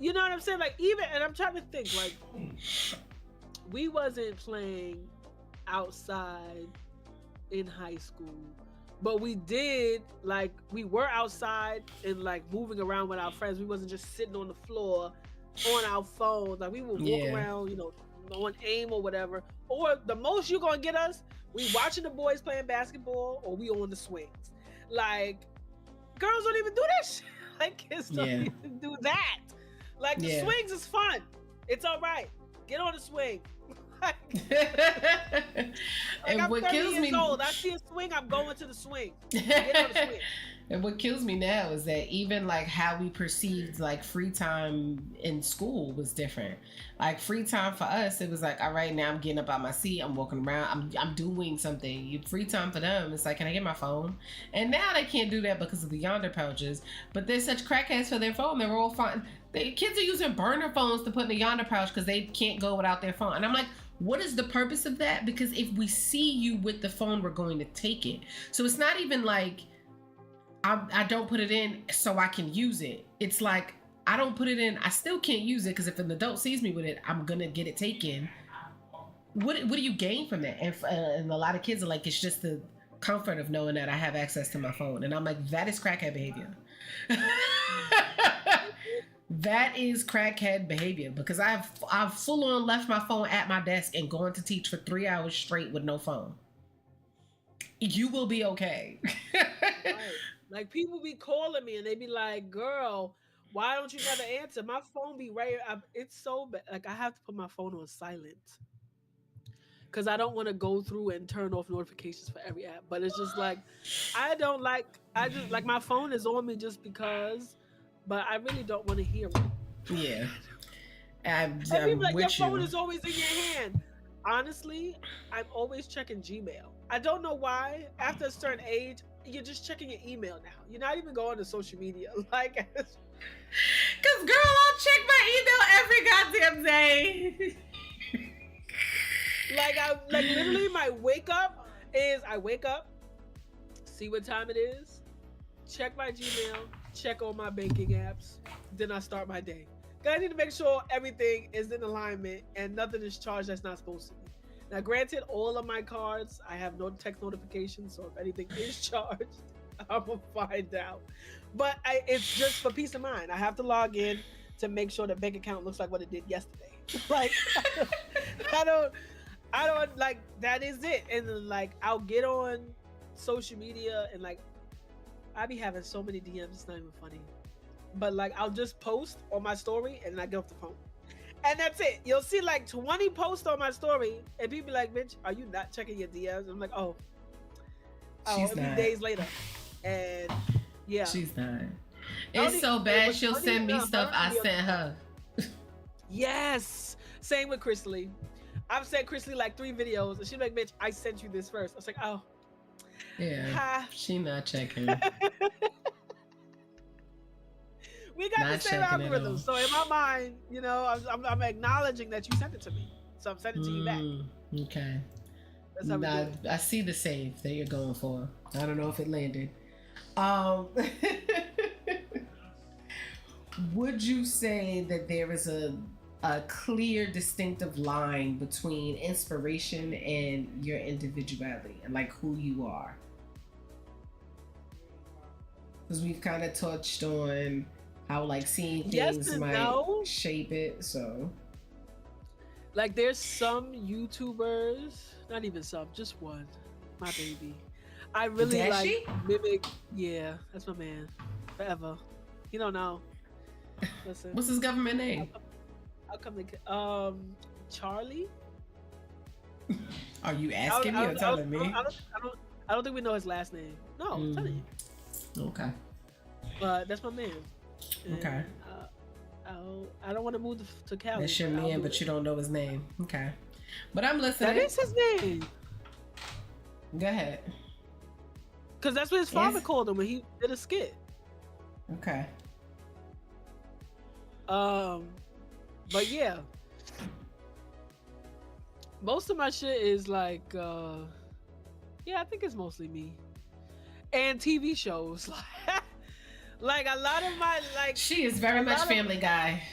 You know what I'm saying? Like even, and I'm trying to think, like we wasn't playing outside in high school, but we did, like we were outside and like moving around with our friends. We wasn't just sitting on the floor on our phones. Like we would walk around, you know, on AIM or whatever. Or the most you're gonna get us, we watching the boys playing basketball or we on the swings. Like girls don't even do that shit. Like kids don't even do that. Like the swings is fun. It's all right. Get on the swing. Like And I'm what 30 kills years me, old. I see a swing, I'm going to the swing. Get on the swing. And what kills me now is that even like how we perceived like free time in school was different. Like free time for us, it was like, all right, now I'm getting up out my seat, I'm walking around, I'm doing something. Free time for them, it's like, can I get my phone? And now they can't do that because of the Yonder pouches. But they're such crackheads for their phone. They're all fine. Kids are using burner phones to put in the Yonder pouch because they can't go without their phone. And I'm like, what is the purpose of that? Because if we see you with the phone, we're going to take it. So it's not even like I don't put it in so I can use it. It's like I don't put it in, I still can't use it because if an adult sees me with it, I'm gonna get it taken. What do you gain from that? And a lot of kids are like, it's just the comfort of knowing that I have access to my phone. And I'm like, that is crackhead behavior. That is crackhead behavior because I've full on left my phone at my desk and gone to teach for 3 hours straight with no phone. You will be okay. Right. Like people be calling me and they be like, girl, why don't you never answer? My phone be right. It's so bad. Like I have to put my phone on silent because I don't want to go through and turn off notifications for every app. But it's just like, I just like my phone is on me just because, but I really don't want to hear it. Yeah. And people like, your phone is always in your hand. Honestly, I'm always checking Gmail. I don't know why. After a certain age, you're just checking your email now. You're not even going to social media. Like, because girl, I'll check my email every goddamn day. like literally my wake up is I wake up, see what time it is, check my Gmail, check all my banking apps, then I start my day. I need to make sure everything is in alignment and nothing is charged that's not supposed to be. Now, granted, all of my cards, I have no text notifications, so if anything is charged, I'm gonna find out. But it's just for peace of mind. I have to log in to make sure the bank account looks like what it did yesterday. Like, I don't like, that is it. And then, like, I'll get on social media and like, I be having so many DMs, it's not even funny. But like, I'll just post on my story and I get off the phone. And that's it. You'll see like 20 posts on my story and people be like, bitch, are you not checking your DMs? I'm like, oh, it'll be days later. And yeah. She's not. It's so bad she'll send me stuff I sent her. Yes. Same with Chris Lee. I've sent Chris Lee like 3 videos and she's like, bitch, I sent you this first. I was like, oh. Yeah. She not checking. We got the same algorithm, so in my mind, you know, I'm acknowledging that you sent it to me, so I'm sending it to you back. Okay. That's how we do it. I see the save that you're going for. I don't know if it landed. Would you say that there is a clear, distinctive line between inspiration and your individuality and like who you are? Because we've kind of touched on how like seeing things might shape it. So like there's some YouTubers, not even some, just one, my baby. I really like mimic. Yeah, that's my man. Forever. You don't know. Listen. What's his government name? I'll come to Charlie. Are you asking me or telling me? I don't think we know his last name. No, I'm telling you. Okay. But that's my man. And, okay. I don't want to move to Cali. That's your man, but you don't know his name. Okay. But I'm listening. That is his name. Go ahead. Because that's what his father called him when he did a skit. Okay. But yeah. Most of my shit is like, yeah, I think it's mostly me. And TV shows. Like a lot of my, like... She is very much Family Guy.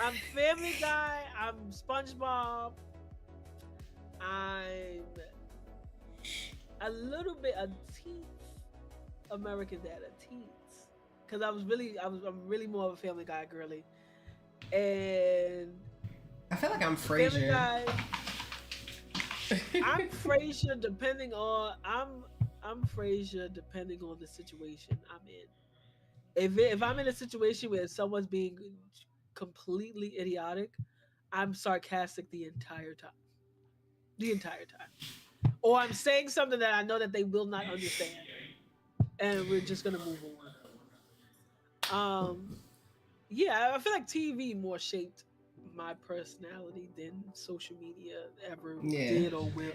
I'm Family Guy. I'm SpongeBob. I'm a little bit a teens American Dad, a teens, because I'm really more of a Family Guy girly, and I feel like I'm Family Frasier. Guy. I'm Frasier depending on I'm Frasier depending on the situation I'm in. If I'm in a situation where someone's being completely idiotic, I'm sarcastic the entire time. The entire time. Or I'm saying something that I know that they will not understand. And we're just gonna move on. Yeah, I feel like TV more shaped my personality than social media ever did or will.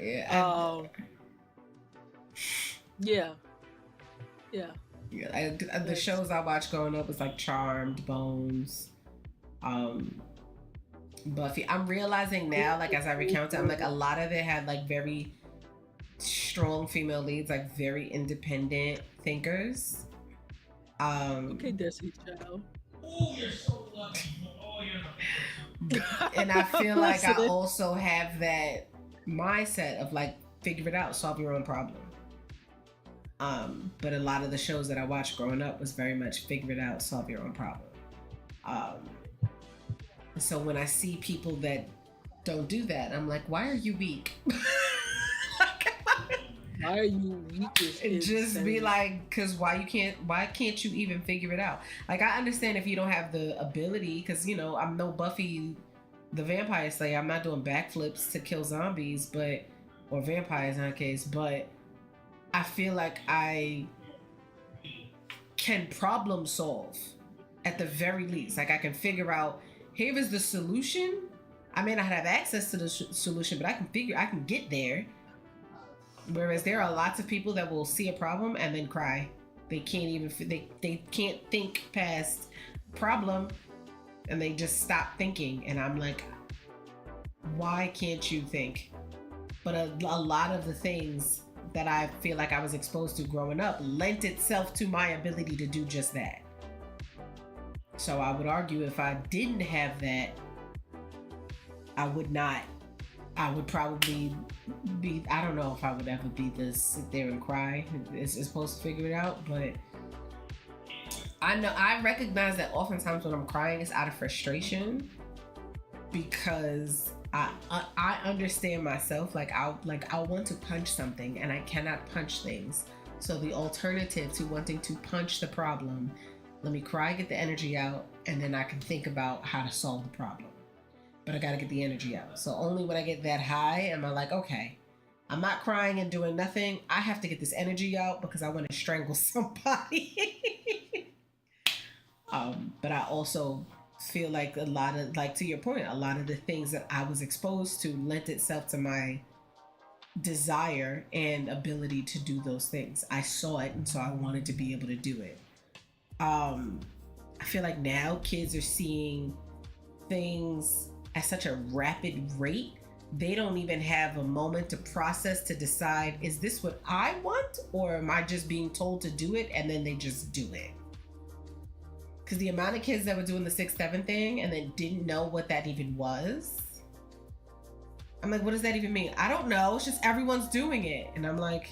Yeah. Yeah. Yeah. Yeah, the shows I watched growing up was like Charmed, Bones, Buffy. I'm realizing now, like as I recount it, I'm like a lot of it had like very strong female leads, like very independent thinkers. Okay, Destiny Child. Oh, you're so lucky. Oh, you're and I feel like I also have that mindset of like figure it out, solve your own problem. But a lot of the shows that I watched growing up was very much figure it out, solve your own problem. So when I see people that don't do that, I'm like, why are you weak? Why are you weak? Just be like, cause why can't you even figure it out? Like I understand if you don't have the ability, cause you know, I'm no Buffy the Vampire Slayer. I'm not doing backflips to kill zombies, or vampires in that case, but I feel like I can problem solve at the very least. Like I can figure out, here is the solution. I may not have access to the solution, but I can get there. Whereas there are lots of people that will see a problem and then cry. They can't even, they can't think past problem and they just stop thinking. And I'm like, why can't you think? But a lot of the things that I feel like I was exposed to growing up lent itself to my ability to do just that. So I would argue if I didn't have that, I would probably be, I don't know if I would ever be this sit there and cry. It's supposed to figure it out, but I recognize that oftentimes when I'm crying, it's out of frustration because I understand myself. Like I want to punch something and I cannot punch things. So the alternative to wanting to punch the problem, let me cry, get the energy out, and then I can think about how to solve the problem. But I gotta get the energy out. So only when I get that high am I like, okay, I'm not crying and doing nothing. I have to get this energy out because I want to strangle somebody. But I also feel like a lot of, like to your point, a lot of the things that I was exposed to lent itself to my desire and ability to do those things. I saw it, and so I wanted to be able to do it. I feel like now kids are seeing things at such a rapid rate, they don't even have a moment to process, to decide, is this what I want, or am I just being told to do it, and then they just do it? Because the amount of kids that were doing the 6-7 thing and then didn't know what that even was, I'm like, what does that even mean? I don't know, it's just everyone's doing it. And I'm like,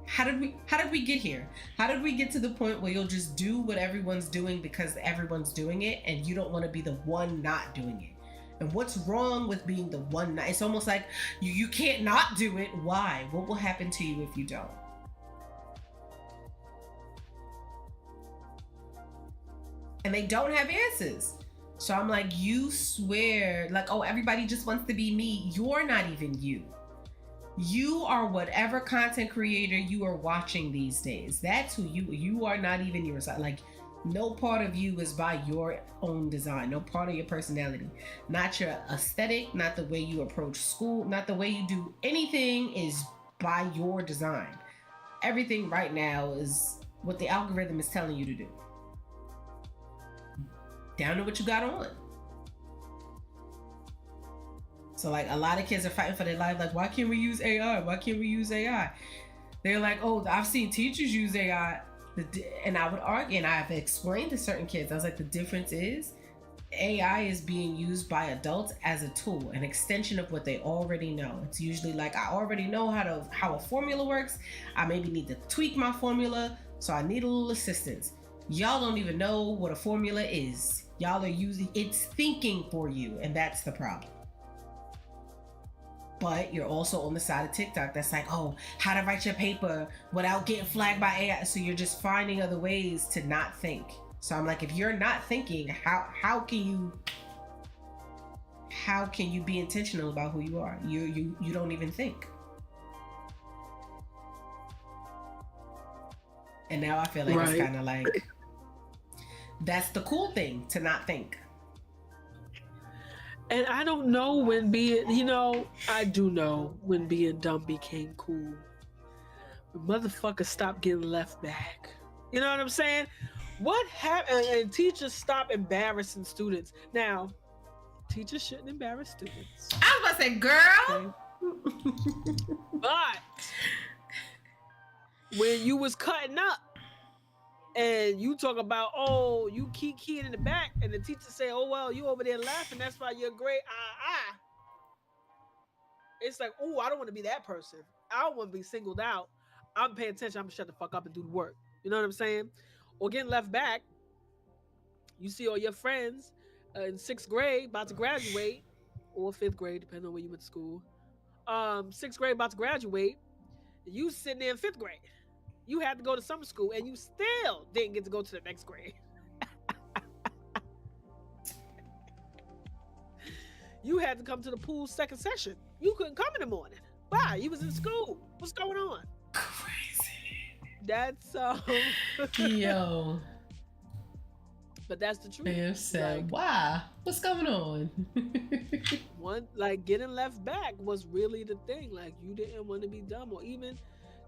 how did we get here? How did we get to the point where you'll just do what everyone's doing because everyone's doing it and you don't want to be the one not doing it? And what's wrong with being the one not? It's almost like you can't not do it. Why? What will happen to you if you don't? And they don't have answers. So I'm like, you swear, like, oh, everybody just wants to be me. You're not even you. You are whatever content creator you are watching these days. That's who you are, not even yourself. Like, no part of you is by your own design. No part of your personality. Not your aesthetic, not the way you approach school, not the way you do anything is by your design. Everything right now is what the algorithm is telling you to do. Down to what you got on. So like a lot of kids are fighting for their life. Like, why can't we use AI? Why can't we use AI? They're like, oh, I've seen teachers use AI. And I would argue, and I've explained to certain kids, I was like, the difference is AI is being used by adults as a tool, an extension of what they already know. It's usually like, I already know how a formula works. I maybe need to tweak my formula, so I need a little assistance. Y'all don't even know what a formula is. Y'all are using, it's thinking for you, and that's the problem. But you're also on the side of TikTok that's like, oh, how to write your paper without getting flagged by AI. So you're just finding other ways to not think. So I'm like, if you're not thinking, how can you be intentional about who you are? You don't even think. And now I feel like It's kind of like, that's the cool thing, to not think. And I don't know when I do know when being dumb became cool. When motherfuckers stopped getting left back. You know what I'm saying? What happened? And teachers stop embarrassing students. Now, teachers shouldn't embarrass students. I was about to say, girl. Okay. But when you was cutting up and you talk about, oh, you keep keying in the back, and the teacher say, oh, well, you over there laughing, that's why you're great. It's like, oh, I don't want to be that person. I don't want to be singled out. I'm paying attention. I'm going to shut the fuck up and do the work. You know what I'm saying? Or getting left back. You see all your friends in 6th grade about to graduate, or 5th grade, depending on where you went to school. 6th grade about to graduate. You sitting there in 5th grade. You had to go to summer school, and you still didn't get to go to the next grade. You had to come to the pool second session. You couldn't come in the morning. Why? You was in school. What's going on? Crazy. That's Yo. But that's the truth. I said, like, why? What's going on? Getting left back was really the thing. Like, you didn't want to be dumb, or even,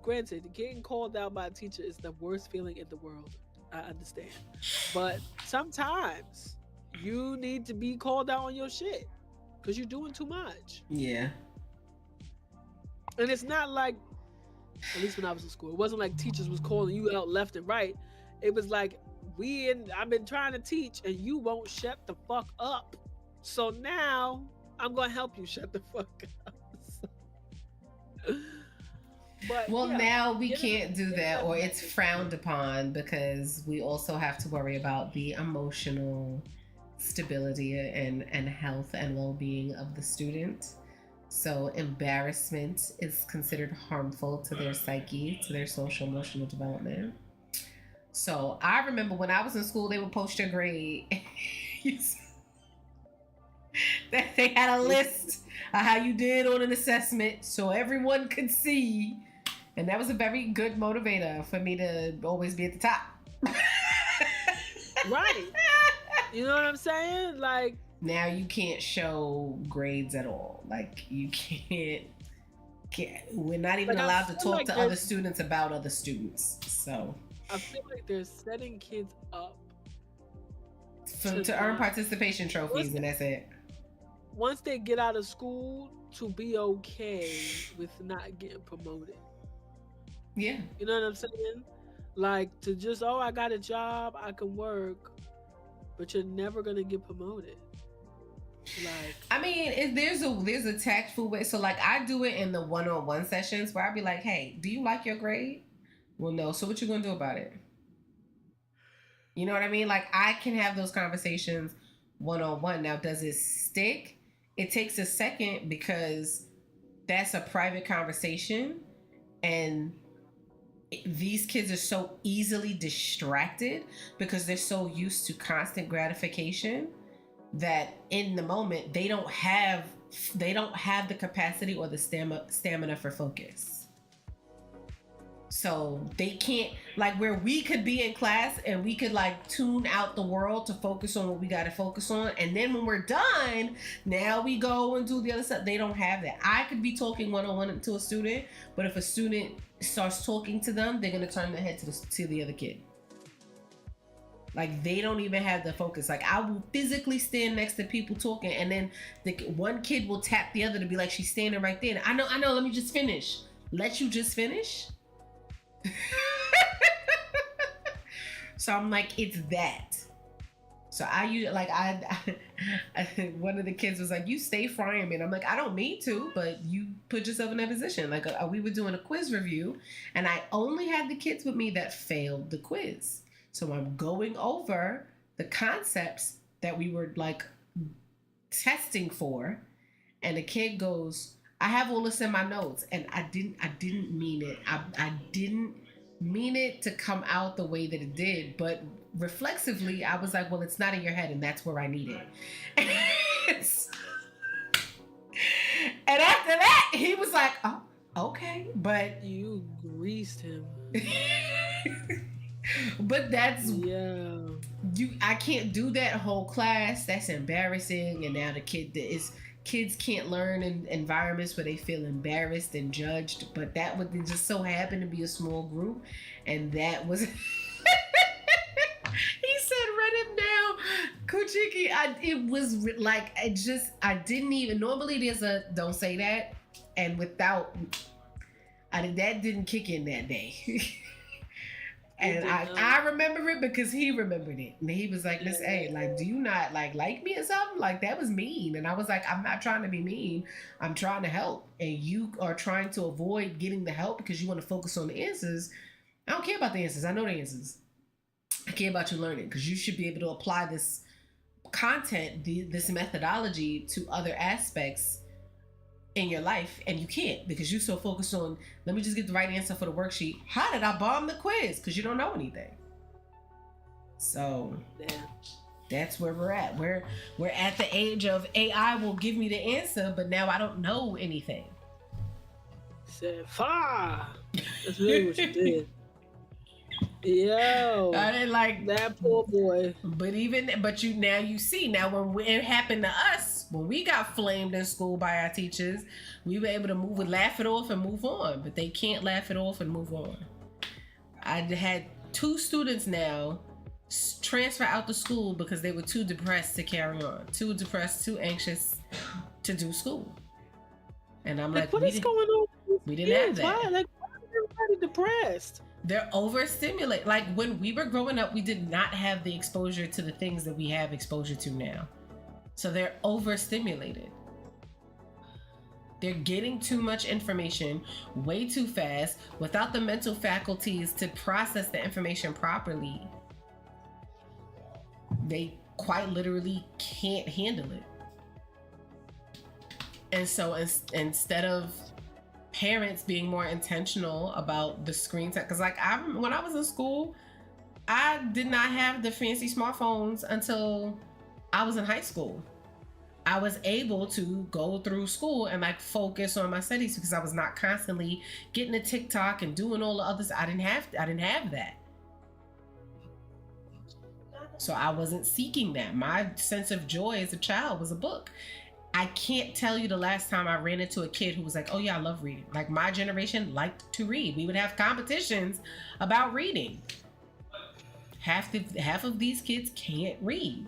granted, getting called out by a teacher is the worst feeling in the world. I understand. But sometimes you need to be called out on your shit because you're doing too much. Yeah. And it's not like, at least when I was in school, it wasn't like teachers was calling you out left and right. It was like, I've been trying to teach and you won't shut the fuck up. So now I'm going to help you shut the fuck up. But well, now we can't do that, or it's frowned upon, because we also have to worry about the emotional stability and health and well-being of the student. So embarrassment is considered harmful to their psyche, to their social emotional development. So I remember when I was in school, they would post your grade. They had a list of how you did on an assessment so everyone could see. And that was a very good motivator for me to always be at the top. Right. You know what I'm saying? Like, now you can't show grades at all. Like, you can't we're not even allowed to talk to other students about other students. So I feel like they're setting kids up to earn participation trophies, and that's it. Once they get out of school, to be okay with not getting promoted. Yeah. You know what I'm saying? Like, to just, oh, I got a job, I can work, but you're never gonna get promoted. Like, I mean, there's a tactful way. So like, I do it in the one-on-one sessions where I'd be like, hey, do you like your grade? Well, no. So what you gonna do about it? You know what I mean? Like, I can have those conversations one-on-one. Now, does it stick? It takes a second, because that's a private conversation, and these kids are so easily distracted because they're so used to constant gratification that in the moment they don't have the capacity or the stamina for focus. So they can't, like, where we could be in class and we could like tune out the world to focus on what we got to focus on, and then when we're done, now we go and do the other stuff. They don't have that. I could be talking one-on-one to a student, but if a student starts talking to them, they're gonna turn their head to the other kid. Like, they don't even have the focus. Like, I will physically stand next to people talking, and then the one kid will tap the other to be like, she's standing right there. I know, let me just finish. Let you just finish? So I'm like, it's that. So I use like one of the kids was like, "You stay frying me," and I'm like, "I don't mean to, but you put yourself in that position." Like we were doing a quiz review, and I only had the kids with me that failed the quiz. So I'm going over the concepts that we were like testing for, and the kid goes, "I have all this in my notes," and I didn't mean it. I didn't mean it to come out the way that it did, but reflexively I was like, well, it's not in your head, and that's where I need it. And after that he was like, oh, okay, but You greased him. but that's Yeah. I can't do that whole class. That's embarrassing. And now the kids can't learn in environments where they feel embarrassed and judged. But that would just so happen to be a small group, and that was. He said, "Run him down, Kuchiki." It was like I didn't even. Normally, there's a don't say that, and without, that didn't kick in that day. And I remember it because he remembered it. And he was like, "Miss A, like, do you not like me or something? Like, that was mean." And I was like, "I'm not trying to be mean. I'm trying to help. And you are trying to avoid getting the help because you want to focus on the answers. I don't care about the answers. I know the answers. I care about you learning, because you should be able to apply this content, this methodology to other aspects in your life, and you can't because you're so focused on, let me just get the right answer for the worksheet. How did I bomb the quiz? Because you don't know anything." So that's where we're at. We're at the age of AI will give me the answer, but now I don't know anything. Said fire. That's really what you did. Yo, I didn't like that poor boy. But you see now when it happened to us, when we got flamed in school by our teachers, we were able to laugh it off and move on. But they can't laugh it off and move on. I had 2 students now transfer out the school because they were too depressed to carry on, too depressed, too anxious to do school. And I'm like, what is going on? We didn't have that. Why? Like, why is everybody depressed? They're overstimulated. Like when we were growing up, we did not have the exposure to the things that we have exposure to now. So they're overstimulated. They're getting too much information way too fast without the mental faculties to process the information properly. They quite literally can't handle it. And so instead of parents being more intentional about the screen time, because like when I was in school, I did not have the fancy smartphones until I was in high school. I was able to go through school and like focus on my studies because I was not constantly getting a TikTok and doing all the others. I didn't have that. So I wasn't seeking that. My sense of joy as a child was a book. I can't tell you the last time I ran into a kid who was like, "Oh yeah, I love reading." Like my generation liked to read. We would have competitions about reading. Half of these kids can't read.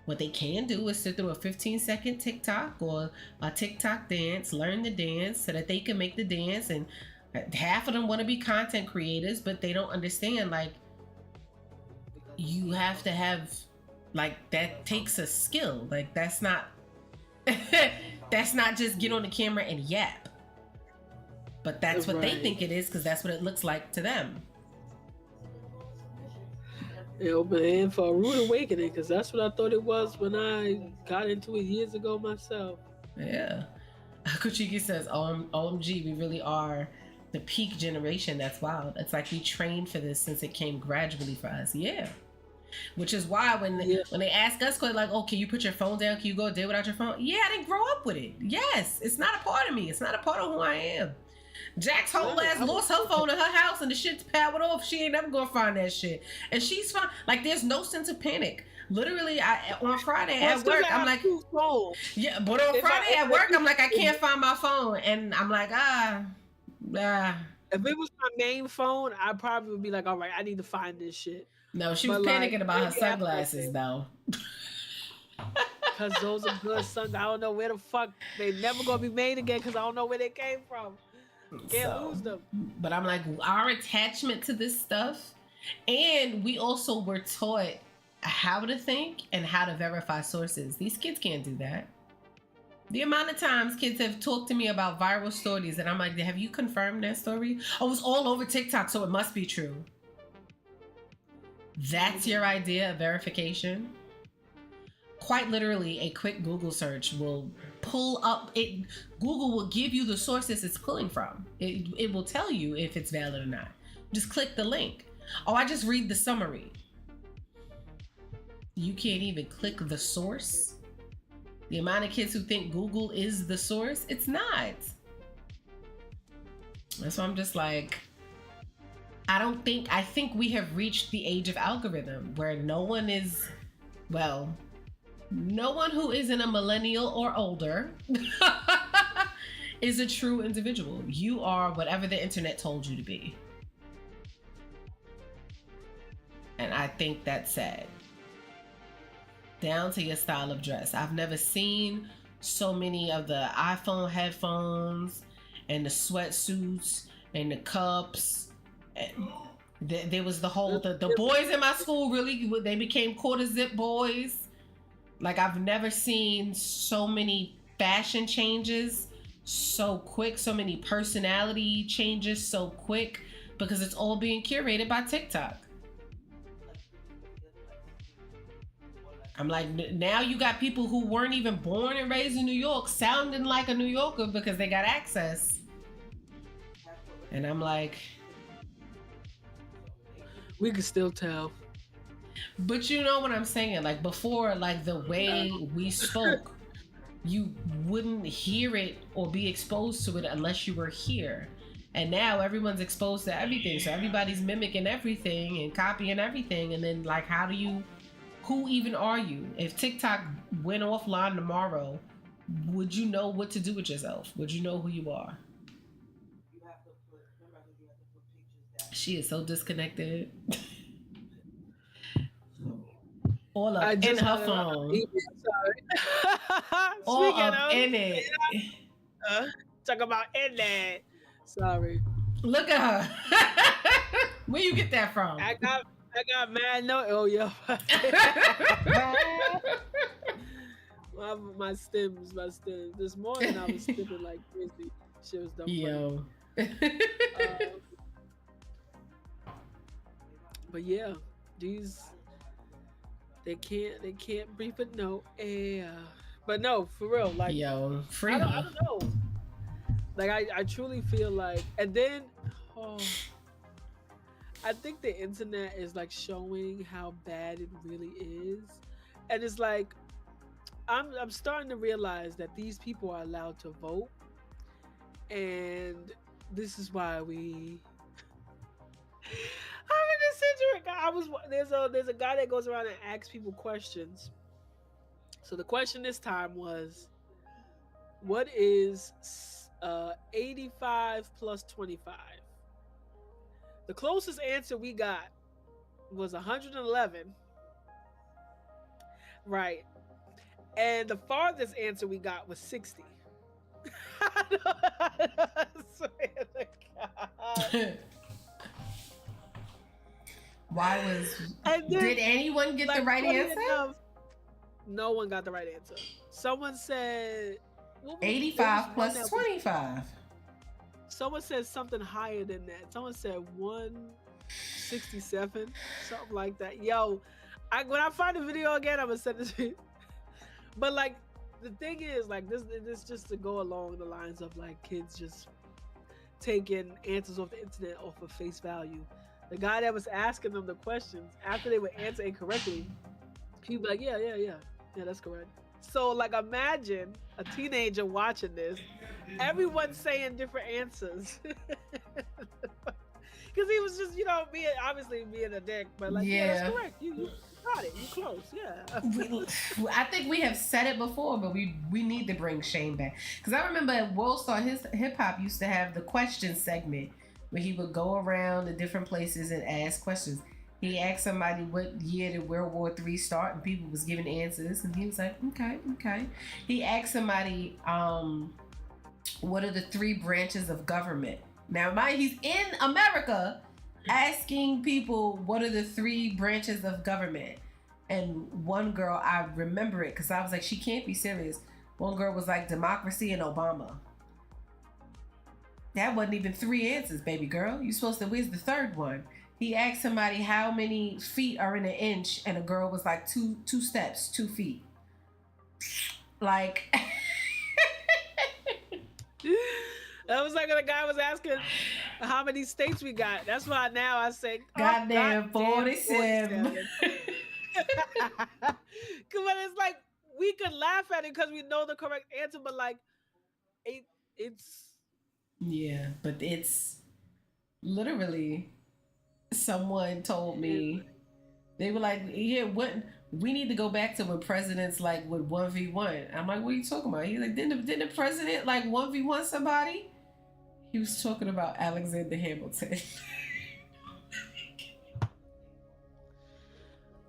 What they can do is sit through a 15-second TikTok or a TikTok dance, learn the dance so that they can make the dance. And half of them want to be content creators, but they don't understand, like, you have to have, like, that takes a skill. Like, that's not just get on the camera and yap. But that's what they think it is because that's what it looks like to them. It opened in for a rude awakening because that's what I thought it was when I got into it years ago myself. Yeah. Kuchiki says, OMG, we really are the peak generation. That's wild. It's like we trained for this since it came gradually for us. Yeah. Which is why when they ask us, like, "Oh, can you put your phone down? Can you go a day without your phone?" Yeah, I didn't grow up with it. Yes, it's not a part of me. It's not a part of who I am. Jack's whole ass lost her phone in her house and the shit's powered off. She ain't never gonna find that shit. And she's fine. Like, there's no sense of panic. Literally, on Friday at work, I'm like, yeah, but on Friday at work, I'm like, I can't find my phone. And I'm like, If it was my main phone, I probably would be like, all right, I need to find this shit. No, she was panicking about her sunglasses, though. Because those are good sunglasses. I don't know where the fuck. They never going to be made again because I don't know where they came from. Can't lose them. But I'm like, our attachment to this stuff And we also were taught how to think and how to verify sources. These kids can't do that. The amount of times kids have talked to me about viral stories and I'm like, have you confirmed that story? Oh, it's all over TikTok, so it must be true. That's your idea of verification? Quite literally, a quick Google search will pull up it. Google will give you the sources it's pulling from. It will tell you if it's valid or not. Just click the link. Oh, I just read the summary. You can't even click the source. The amount of kids who think Google is the source, it's not. That's why I'm just like, I think we have reached the age of algorithm where no one who isn't a millennial or older is a true individual. You are whatever the internet told you to be. And I think that's sad. Down to your style of dress. I've never seen so many of the iPhone headphones and the sweatsuits and the cups. There was the whole, the boys in my school really, they became quarter zip boys. Like, I've never seen so many fashion changes so quick, so many personality changes so quick, because it's all being curated by TikTok. I'm like, now you got people who weren't even born and raised in New York sounding like a New Yorker because they got access. And I'm like, we can still tell. But you know what I'm saying? Like, before, like, the way we spoke, you wouldn't hear it or be exposed to it unless you were here. And now everyone's exposed to everything. So everybody's mimicking everything and copying everything. And then, like, who even are you? If TikTok went offline tomorrow, would you know what to do with yourself? Would you know who you are? She is so disconnected. All up in her phone. All up in it. Talk about internet. Sorry. Look at her. Where you get that from? I got mad no. Oh yeah. my stems. This morning I was stipping like crazy. Shit was dumb. Yo. But yeah, these they can't brief it. No, but no, for real. Like, yo, free. I don't know. Like, I truly feel like, and then, I think the internet is like showing how bad it really is, and it's like, I'm starting to realize that these people are allowed to vote, and this is why we. There's a guy that goes around and asks people questions. So the question this time was, what is 85 plus 25? The closest answer we got was 111. Right. And the farthest answer we got was 60. I swear to God. Did anyone get the right answer? No one got the right answer. Someone said 85 plus 25. Someone said something higher than that. Someone said 167, something like that. Yo, when I find the video again, I'm gonna send it to you. But like, the thing is, like, this just to go along the lines of like kids just taking answers off the internet off of face value. The guy that was asking them the questions, after they would answer incorrectly, he'd be like, yeah, that's correct. So like, imagine a teenager watching this, everyone's saying different answers. Because he was just, being a dick, but like, yeah, that's correct. You got it. You close, yeah. I think we have said it before, but we need to bring Shane back. Because I remember at World Star, his hip hop used to have the question segment where he would go around to different places and ask questions. He asked somebody what year did World War III start, and people was giving answers, and he was like, okay. He asked somebody, what are the 3 branches of government? Now, he's in America, asking people what are the 3 branches of government. And one girl, I remember it because I was like, she can't be serious. One girl was like, democracy and Obama. That wasn't even 3 answers, baby girl. You supposed to, where's the 3rd one? He asked somebody how many feet are in an inch, and a girl was like, two steps, 2 feet. Like, that was like when the guy was asking how many states we got. That's why now I say, goddamn 47. But it's like we could laugh at it because we know the correct answer, but like it's yeah, but it's literally, someone told me, they were like, yeah, what, we need to go back to when presidents like would 1v1. I'm like, what are you talking about? He's like, didn't the president like 1v1 somebody? He was talking about Alexander Hamilton.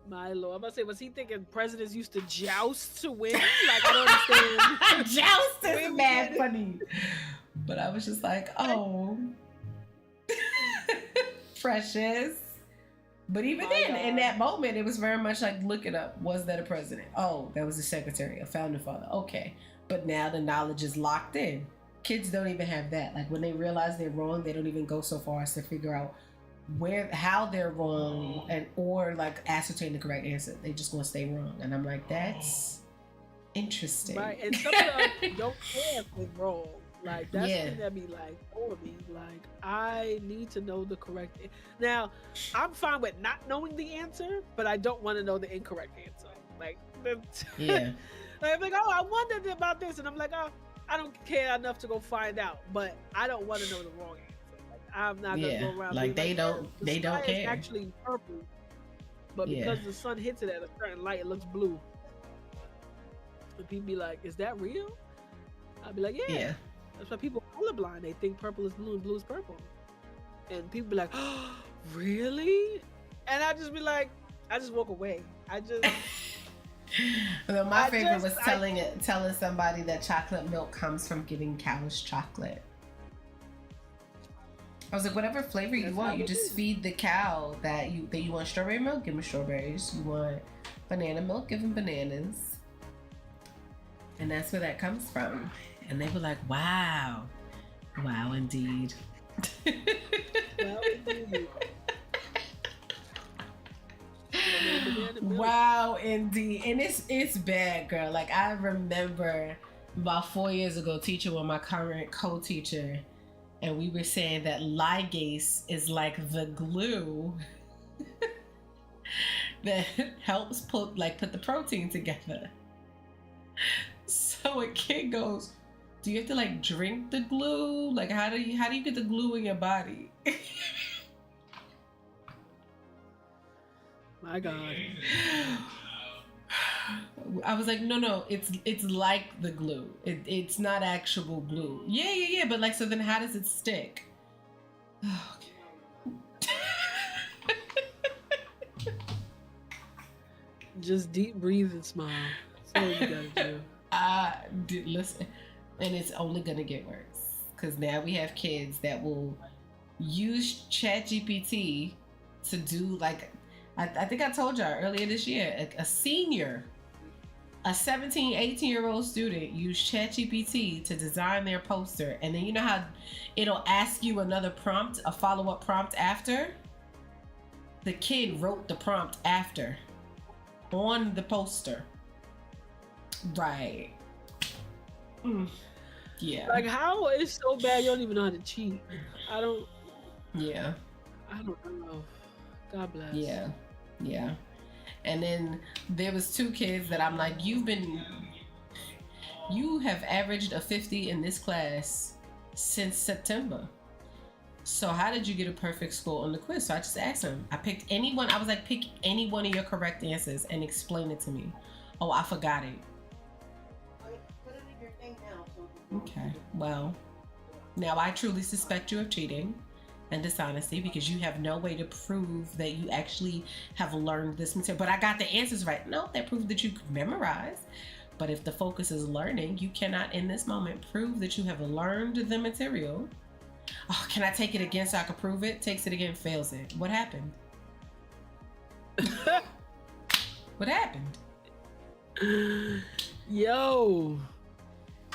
My lord, I'm about to say, was he thinking presidents used to joust to win? Like, I don't understand. Joust is mad funny. But I was just like, oh, precious. But even then, in that moment, it was very much like, look it up. Was that a president? Oh, that was a secretary, a founding father. Okay. But now the knowledge is locked in. Kids don't even have that. Like, when they realize they're wrong, they don't even go so far as to figure out how they're wrong, and or like ascertain the correct answer. They just gonna stay wrong. And I'm like, that's interesting. Right. And some of them don't care if they're wrong. Like, that's the thing that be like for me. Like, I need to know the correct now. I'm fine with not knowing the answer, but I don't want to know the incorrect answer. Like, yeah. Like, I'm like, oh, I wondered about this, and I'm like, oh, I don't care enough to go find out, but I don't want to know the wrong answer. I'm not gonna go around like they like, don't the don't sky is care. actually purple, but because the sun hits it at a certain light, it looks blue. And people be like, "Is that real?" I'd be like, "Yeah." That's why people are colorblind. They think purple is blue and blue is purple. And people be like, "Oh, really?" And I just be like, I just walk away. I just. Well, my favorite was telling somebody that chocolate milk comes from giving cows chocolate. I was like, whatever flavor you want, you just feed the cow that you want strawberry milk, give them strawberries. You want banana milk, give them bananas. And that's where that comes from. And they were like, wow. Wow, indeed. Wow, indeed. Wow, indeed. And it's bad, girl. Like, I remember about 4 years ago teaching with my current co-teacher, and we were saying that ligase is like the glue that helps put the protein together. So a kid goes, do you have to like drink the glue? Like, how do you get the glue in your body? My God. I was like, no, it's like the glue. It's not actual glue. Yeah. But like, so then how does it stick? Okay. Just deep breathe and smile. That's all you gotta do. I did listen, and it's only gonna get worse because now we have kids that will use ChatGPT to do like. I think I told y'all earlier this year, a senior, a 17, 18-year-old student used ChatGPT to design their poster. And then you know how it'll ask you another prompt, a follow-up prompt after? The kid wrote the prompt after on the poster. Right. Yeah. Like, how it's so bad you don't even know how to cheat. I don't know. God bless. Yeah. And then there was 2 kids that I'm like, you have averaged a 50 in this class since September. So how did you get a perfect score on the quiz? So I just asked him. I picked anyone. I was like, pick any one of your correct answers and explain it to me. Oh, I forgot it. Put it in your thing now. Okay. Well, now I truly suspect you of cheating and dishonesty because you have no way to prove that you actually have learned this material. But I got the answers right. No, that proves that you could memorize. But if the focus is learning, you cannot in this moment prove that you have learned the material Oh, can I take it again so I can prove it? Takes it again, fails it. What happened? What happened? Yo.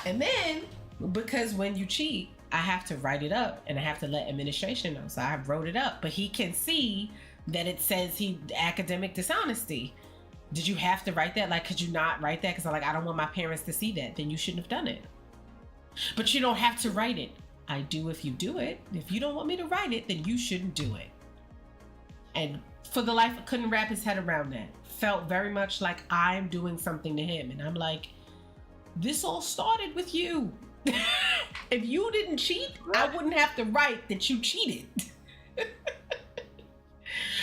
And then, because when you cheat, I have to write it up and I have to let administration know. So I wrote it up, but he can see that it says academic dishonesty. Did you have to write that? Like, could you not write that? Because I'm like, I don't want my parents to see that. Then you shouldn't have done it. But you don't have to write it. I do if you do it. If you don't want me to write it, then you shouldn't do it. And for the life, couldn't wrap his head around that. Felt very much like I'm doing something to him. And I'm like, this all started with you. If you didn't cheat, I wouldn't have to write that you cheated.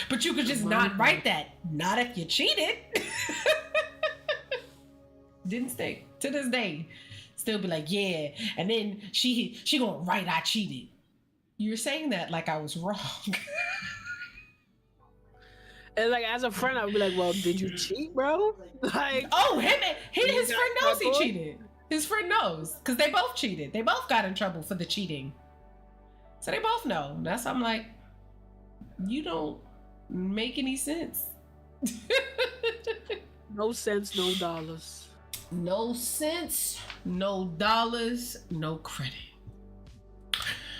But you could just not write that. Not if you cheated. Didn't stick to this day. Still be like, yeah. And then she gonna write I cheated. You're saying that like I was wrong. And like as a friend, I would be like, well, did you cheat, bro? Like, oh, his friend knows he cheated. His friend knows. Because they both cheated. They both got in trouble for the cheating. So they both know. That's why I'm like, you don't make any sense. No sense, no dollars. No sense, no dollars, no credit.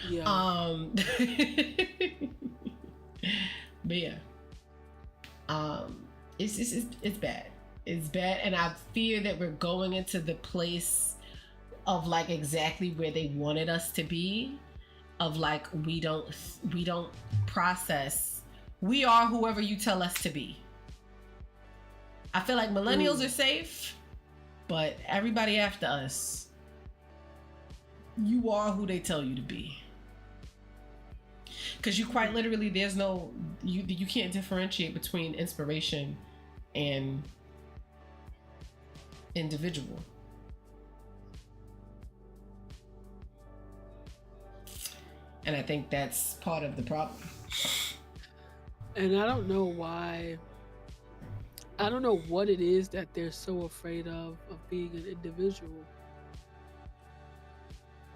Yeah. But yeah. It's bad. It's bad, and I fear that we're going into the place of like exactly where they wanted us to be, of like we don't process. We are whoever you tell us to be. I feel like millennials are safe, but everybody after us, you are who they tell you to be. Because you quite literally, there's no, you can't differentiate between inspiration and individual. And I think that's part of the problem. And I don't know why. I don't know what it is that they're so afraid of being an individual.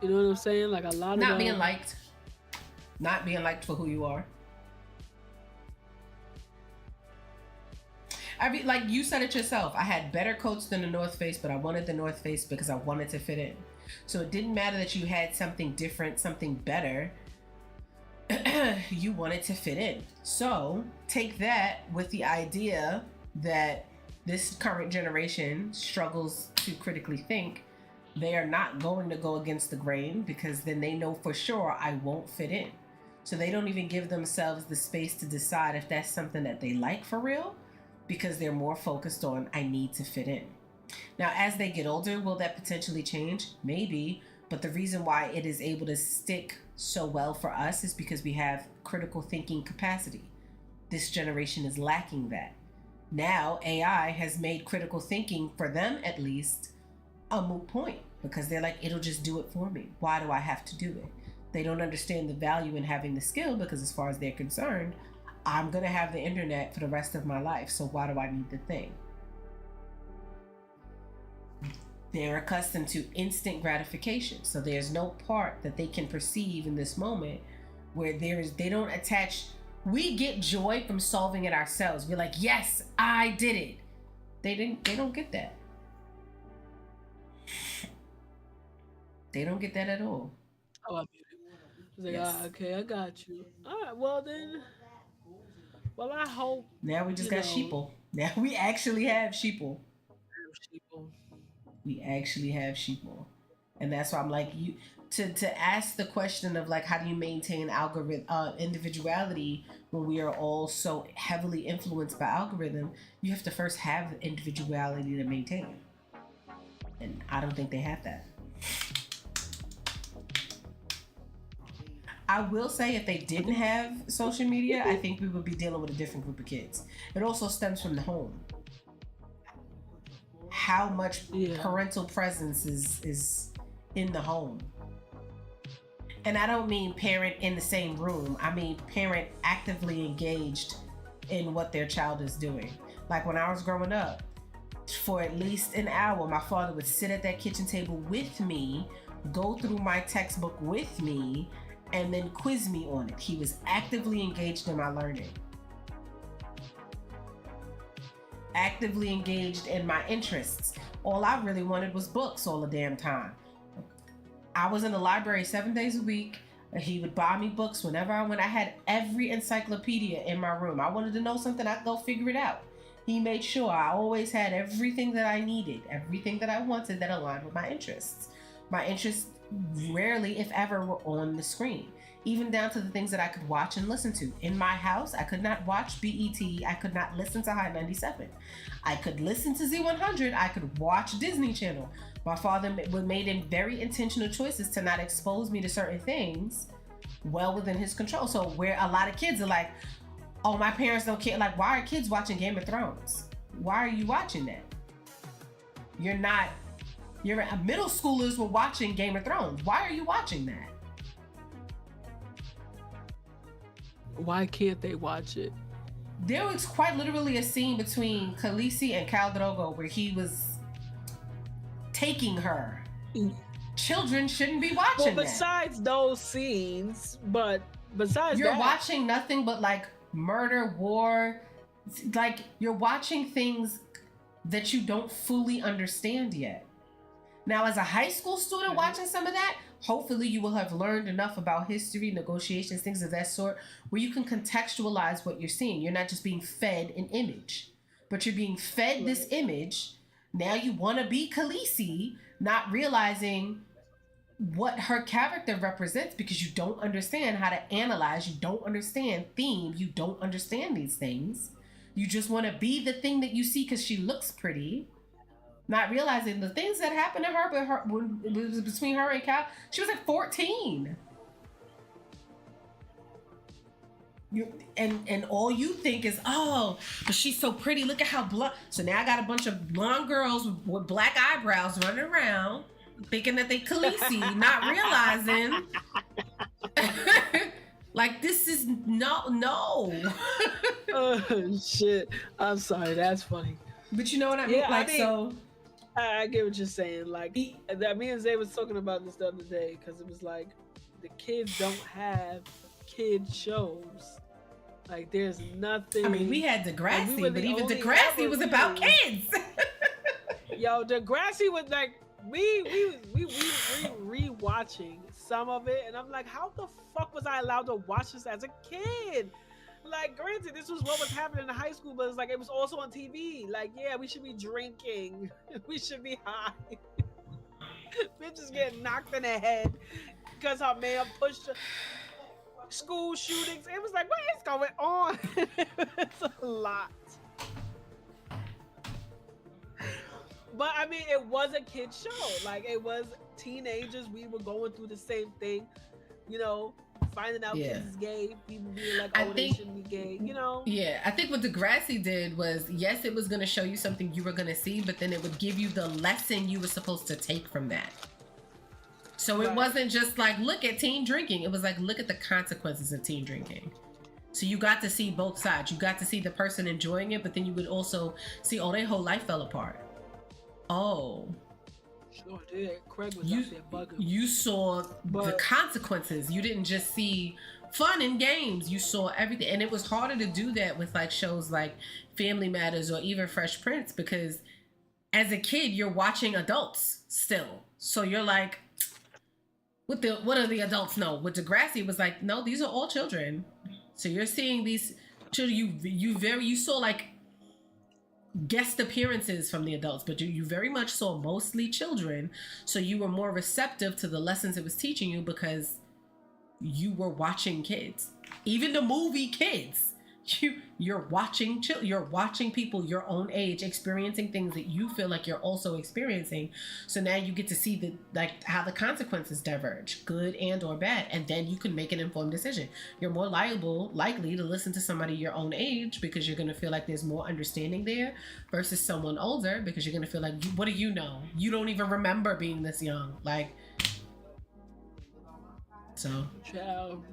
You know what I'm saying? Like a lot of not being liked. Not being liked for who you are. Like you said it yourself. I had better coats than the North Face, but I wanted the North Face because I wanted to fit in. So it didn't matter that you had something different, something better. You wanted to fit in. So take that with the idea that this current generation struggles to critically think. They are not going to go against the grain because then they know for sure I won't fit in. So they don't even give themselves the space to decide if that's something that they like for real, because they're more focused on I need to fit in. Now, as they get older, will that potentially change? Maybe, but the reason why it is able to stick so well for us is because we have critical thinking capacity. This generation is lacking that. Now, AI has made critical thinking, for them at least, a moot point because they're like, it'll just do it for me. Why do I have to do it? They don't understand the value in having the skill because as far as they're concerned, I'm going to have the internet for the rest of my life. So why do I need the thing? They're accustomed to instant gratification. So there's no part that they can perceive in this moment where they don't attach. We get joy from solving it ourselves. We're like, yes, I did it. They don't get that. They don't get that at all. Oh, I mean, it's like, Yes. okay, I got you. All right, well then. Well, I hope. Now we just got sheeple. Now we actually have sheeple. Sheeple. We actually have sheeple. And that's why I'm like, you to ask the question of like, how do you maintain individuality when we are all so heavily influenced by algorithm? You have to first have individuality to maintain. And I don't think they have that. I will say if they didn't have social media, I think we would be dealing with a different group of kids. It also stems from the home. How much parental presence is in the home. And I don't mean parent in the same room. I mean parent actively engaged in what their child is doing. Like when I was growing up, for at least an hour, my father would sit at that kitchen table with me, go through my textbook with me, and then quiz me on it. He was actively engaged in my learning, actively engaged in my interests. All I really wanted was books all the damn time. I was in the library 7 days a week. He would buy me books whenever I went. I had every encyclopedia in my room. I wanted to know something, I'd go figure it out. He made sure I always had everything that I needed, everything that I wanted that aligned with my interests. My interests rarely, if ever, were on the screen, even down to the things that I could watch and listen to. In my house, I could not watch BET. I could not listen to High 97. I could listen to Z100. I could watch Disney Channel. My father made very intentional choices to not expose me to certain things well within his control. So where a lot of kids are like, oh, my parents don't care. Like, why are kids watching Game of Thrones? Why are you watching that? Your middle schoolers were watching Game of Thrones. Why are you watching that? Why can't they watch it? There was quite literally a scene between Khaleesi and Khal Drogo where he was taking her. Children shouldn't be watching Well, besides those scenes, you're watching nothing but like murder, war. Like, you're watching things that you don't fully understand yet. Now, as a high school student watching some of that, hopefully you will have learned enough about history, negotiations, things of that sort, where you can contextualize what you're seeing. You're not just being fed an image, but you're being fed this image. Now you want to be Khaleesi, not realizing what her character represents because you don't understand how to analyze, you don't understand theme, you don't understand these things. You just want to be the thing that you see because she looks pretty, not realizing the things that happened to her, when it was between her and Cal. She was like 14. And all you think is, oh, but she's so pretty. Look at how blonde. So now I got a bunch of blonde girls with black eyebrows running around, thinking that they Khaleesi, not realizing, like, this is no. Oh shit! I'm sorry. That's funny. But you know what I mean? Yeah, so I get what you're saying. Like, me and Zay was talking about this the other day because it was like the kids don't have kid shows. Like, there's nothing. I mean, we had Degrassi, but even Degrassi was about kids. Yo, Degrassi was like, we rewatching some of it, and I'm like, how the fuck was I allowed to watch this as a kid? Like, granted, this was what was happening in high school, but it's like it was also on TV. Like, yeah, we should be drinking, we should be high. Bitches getting knocked in the head because her man pushed her. School shootings. It was like, what is going on? It's a lot. But I mean, it was a kid show. Like, it was teenagers. We were going through the same thing, you know, finding out kids is gay, people being like, oh, they shouldn't be gay, you know? Yeah, I think what Degrassi did was, yes, it was going to show you something you were going to see, but then it would give you the lesson you were supposed to take from that. So it wasn't just like, look at teen drinking. It was like, look at the consequences of teen drinking. So you got to see both sides. You got to see the person enjoying it, but then you would also see, oh, their whole life fell apart. Oh. Sure did. Craig was out there bugging. You saw the consequences. You didn't just see fun and games. You saw everything. And it was harder to do that with like shows like Family Matters or even Fresh Prince, because as a kid, you're watching adults still. So you're like, what do the adults know? With Degrassi, it was like, no, these are all children. So you're seeing these children. You saw like guest appearances from the adults, but you very much saw mostly children. So you were more receptive to the lessons it was teaching you because you were watching kids. Even the movie Kids, you're watching people your own age experiencing things that you feel like you're also experiencing. So now you get to see how the consequences diverge, good and or bad, and then you can make an informed decision. You're more likely to listen to somebody your own age because you're going to feel like there's more understanding there versus someone older because you're going to feel like, what do you know? You don't even remember being this young. Like, so. Ciao.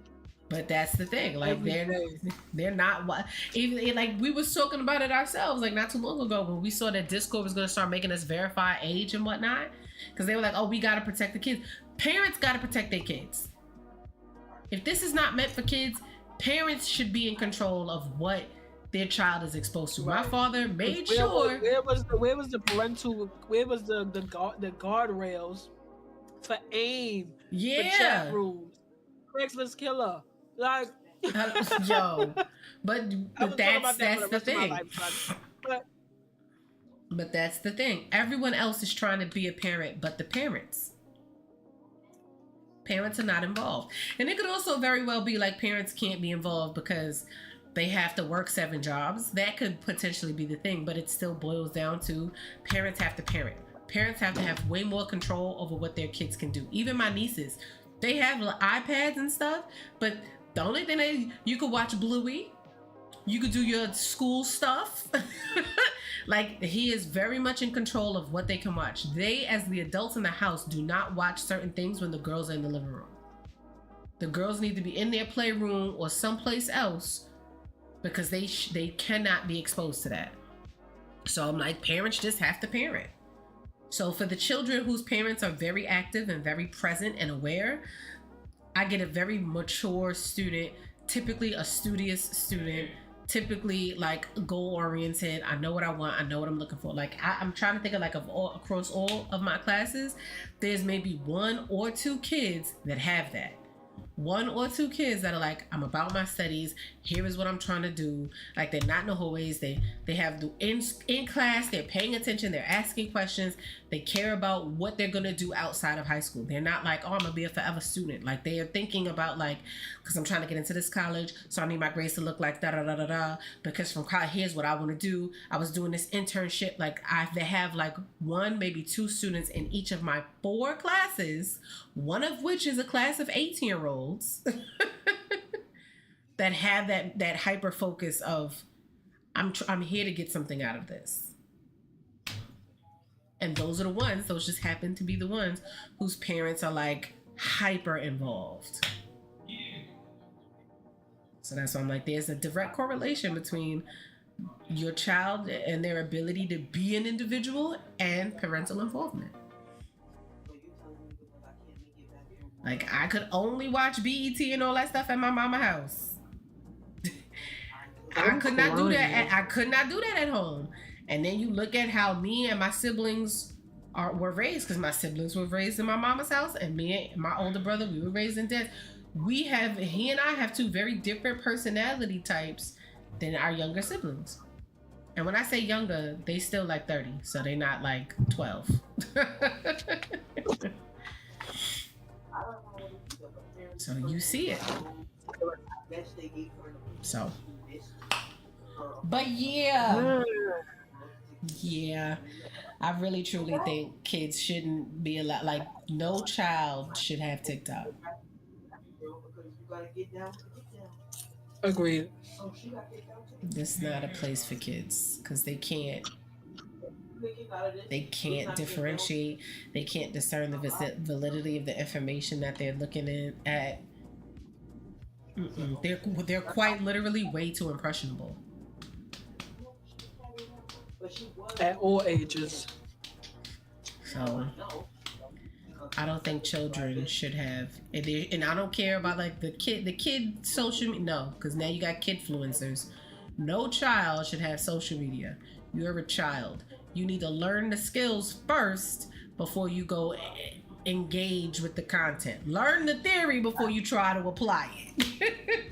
But that's the thing, like they're not what, even like we was talking about it ourselves like not too long ago when we saw that Discord was going to start making us verify age and whatnot, because they were like, oh, we got to protect the kids. Parents got to protect their kids. If this is not meant for kids, parents should be in control of what their child is exposed to. My father made sure. Where was the parental? Where was the guardrails for AIM? For chat rooms, Craigslist killer, like yo, but that's the thing. But that's the thing. Everyone else is trying to be a parent, but the parents are not involved. And it could also very well be like parents can't be involved because they have to work 7 jobs. That could potentially be the thing, but it still boils down to parents have to parent. Parents have to have way more control over what their kids can do. Even my nieces, they have iPads and stuff, but the only thing you could watch Bluey, you could do your school stuff. Like, he is very much in control of what they can watch. They, as the adults in the house, do not watch certain things when the girls are in the living room. The girls need to be in their playroom or someplace else because they cannot be exposed to that. So I'm like, parents just have to parent. So for the children whose parents are very active and very present and aware, I get a very mature student, typically a studious student, typically like goal oriented. I know what I want. I know what I'm looking for. Like I'm trying to think of across all of my classes, there's maybe 1 or 2 kids that have that. 1 or 2 kids that are like, I'm about my studies. Here is what I'm trying to do. Like, they're not no ways. They have the in class. They're paying attention. They're asking questions. They care about what they're gonna do outside of high school. They're not like, oh, I'm gonna be a forever student. Like, they are thinking about like, because I'm trying to get into this college, so I need my grades to look like da da da da da. Because from college, here's what I want to do. I was doing this internship. Like, they have like 1, maybe 2 students in each of my 4 classes. One of which is a class of 18-year-olds that have that hyper focus of I'm here to get something out of this. And those just happen to be the ones whose parents are like hyper involved. So that's why I'm like, there's a direct correlation between your child and their ability to be an individual and parental involvement. Like, I could only watch BET and all that stuff at my mama house. I could not do that. I could not do that at home. And then you look at how me and my siblings were raised, because my siblings were raised in my mama's house, and me and my older brother, we were raised in dad's. He and I have 2 very different personality types than our younger siblings. And when I say younger, they still like 30, so they're not like 12. So you see it. So, but yeah, I really truly think kids shouldn't be allowed. Like, no child should have TikTok. Agreed. This is not a place for kids because they can't differentiate. They can't discern the validity of the information that they're looking at. They're quite literally way too impressionable. At all ages. So I don't think children should have, and I don't care about like the kid social media. No, because now you got kidfluencers. No child should have social media. You're a child. You need to learn the skills first before you go engage with the content. Learn the theory before you try to apply it.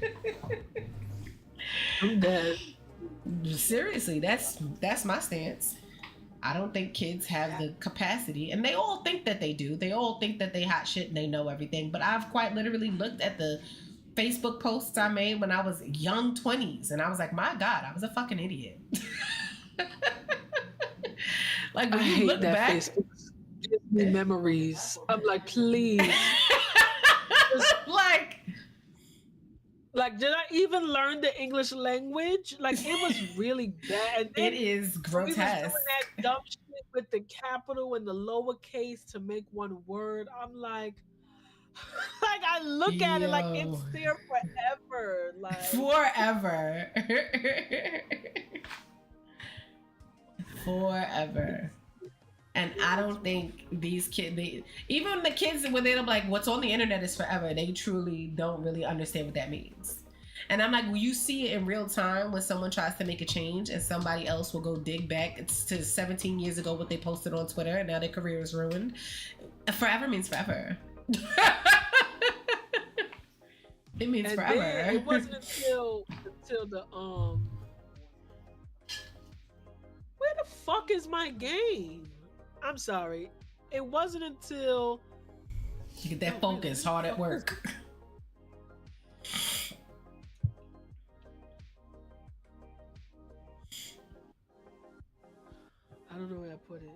I'm dead. Seriously, that's my stance. I don't think kids have the capacity, and they all think that they do. They all think that they hot shit and they know everything. But I've quite literally looked at the Facebook posts I made when I was young 20s, and I was like, my God, I was a fucking idiot. Like, when you look back, Facebook gives me memories. I'm like, please. Like, did I even learn the English language? Like, it was really bad. It is grotesque. We was doing that dumb shit with the capital and the lowercase to make one word. I'm like, I look at it like it's there forever. Like, forever. Forever. And I don't think these kids, even the kids when they're like, "What's on the internet is forever," they truly don't really understand what that means. And I'm like, well, you see it in real time when someone tries to make a change and somebody else will go dig back to 17 years ago what they posted on Twitter and now their career is ruined. Forever means forever. It means And forever. then it wasn't until the where the fuck is my game? I'm sorry. It wasn't until You get that focus hard at work. I don't know where I put it.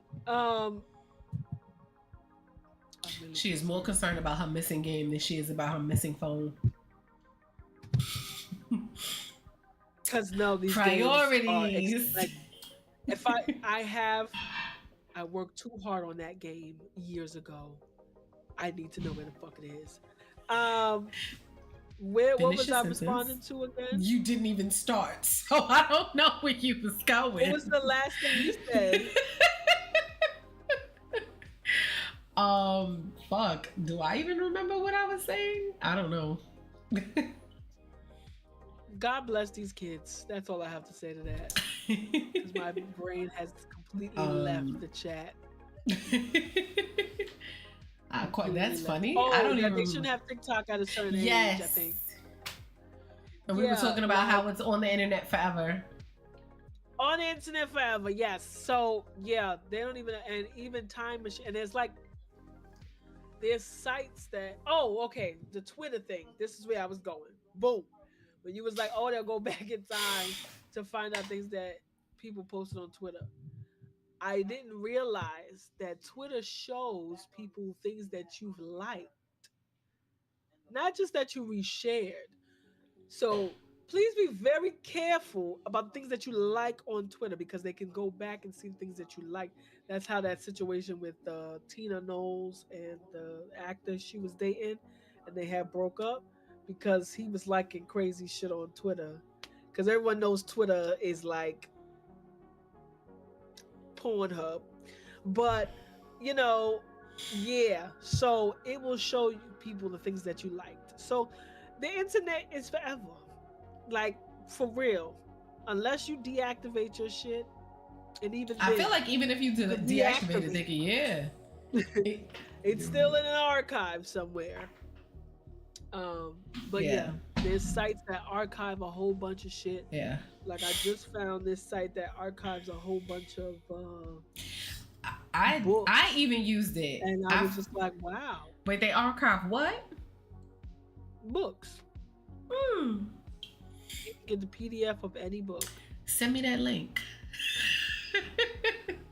Really She is more concerned about her missing game than she is about her missing phone. Because no, these Priorities. games are like, if I worked too hard on that game years ago. I need to know where the fuck it is. What Finish was your I sentence. responding to again? You didn't even start, so I don't know where you was going. What was the last thing you said? Fuck. Do I even remember what I was saying? I don't know. God bless these kids. That's all I have to say to that. Because my brain has completely left the chat. That's funny. Oh, I don't yeah, even. they shouldn't have TikTok at a certain Yes. age, I think. And we were Yeah, talking about like- how it's on the internet forever. On the internet forever, yes. So yeah, they don't even, and even time machine, and there's sites that, okay, the Twitter thing. This is where I was going. Boom. When you was like, oh, they'll go back in time to find out things that people posted on Twitter. I didn't realize that Twitter shows people things that you've liked, not just that you reshared. So please be very careful about things that you like on Twitter because they can go back and see things that you like. That's how that situation with Tina Knowles and the actor she was dating, and they had broke up because he was liking crazy shit on Twitter. Because everyone knows Twitter is like Pornhub, but yeah. So it will show you people the things that you liked. So the internet is forever, like for real, unless you deactivate your shit. And even I then, feel like even if you deactivate it, they can, yeah. it's still in an archive somewhere. But yeah, there's sites that archive a whole bunch of shit. Yeah. Like I just found this site that archives a whole bunch of books. I even used it. And I was just like, wow. Wait, they archive what? Books. You can get the PDF of any book. Send me that link.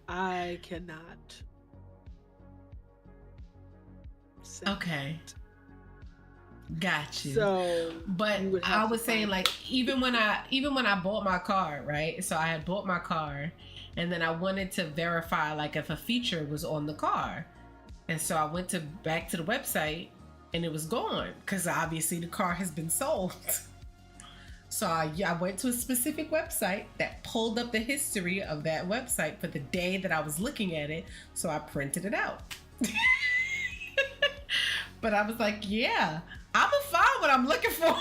I cannot. Okay. Got you. So, but I was saying, like, even when I bought my car, right? So I had bought my car, and then I wanted to verify, like, if a feature was on the car, and so I went back to the website, and it was gone because obviously the car has been sold. So I went to a specific website that pulled up the history of that website for the day that I was looking at it. So I printed it out. But I was like, yeah, I'm gonna find what I'm looking for.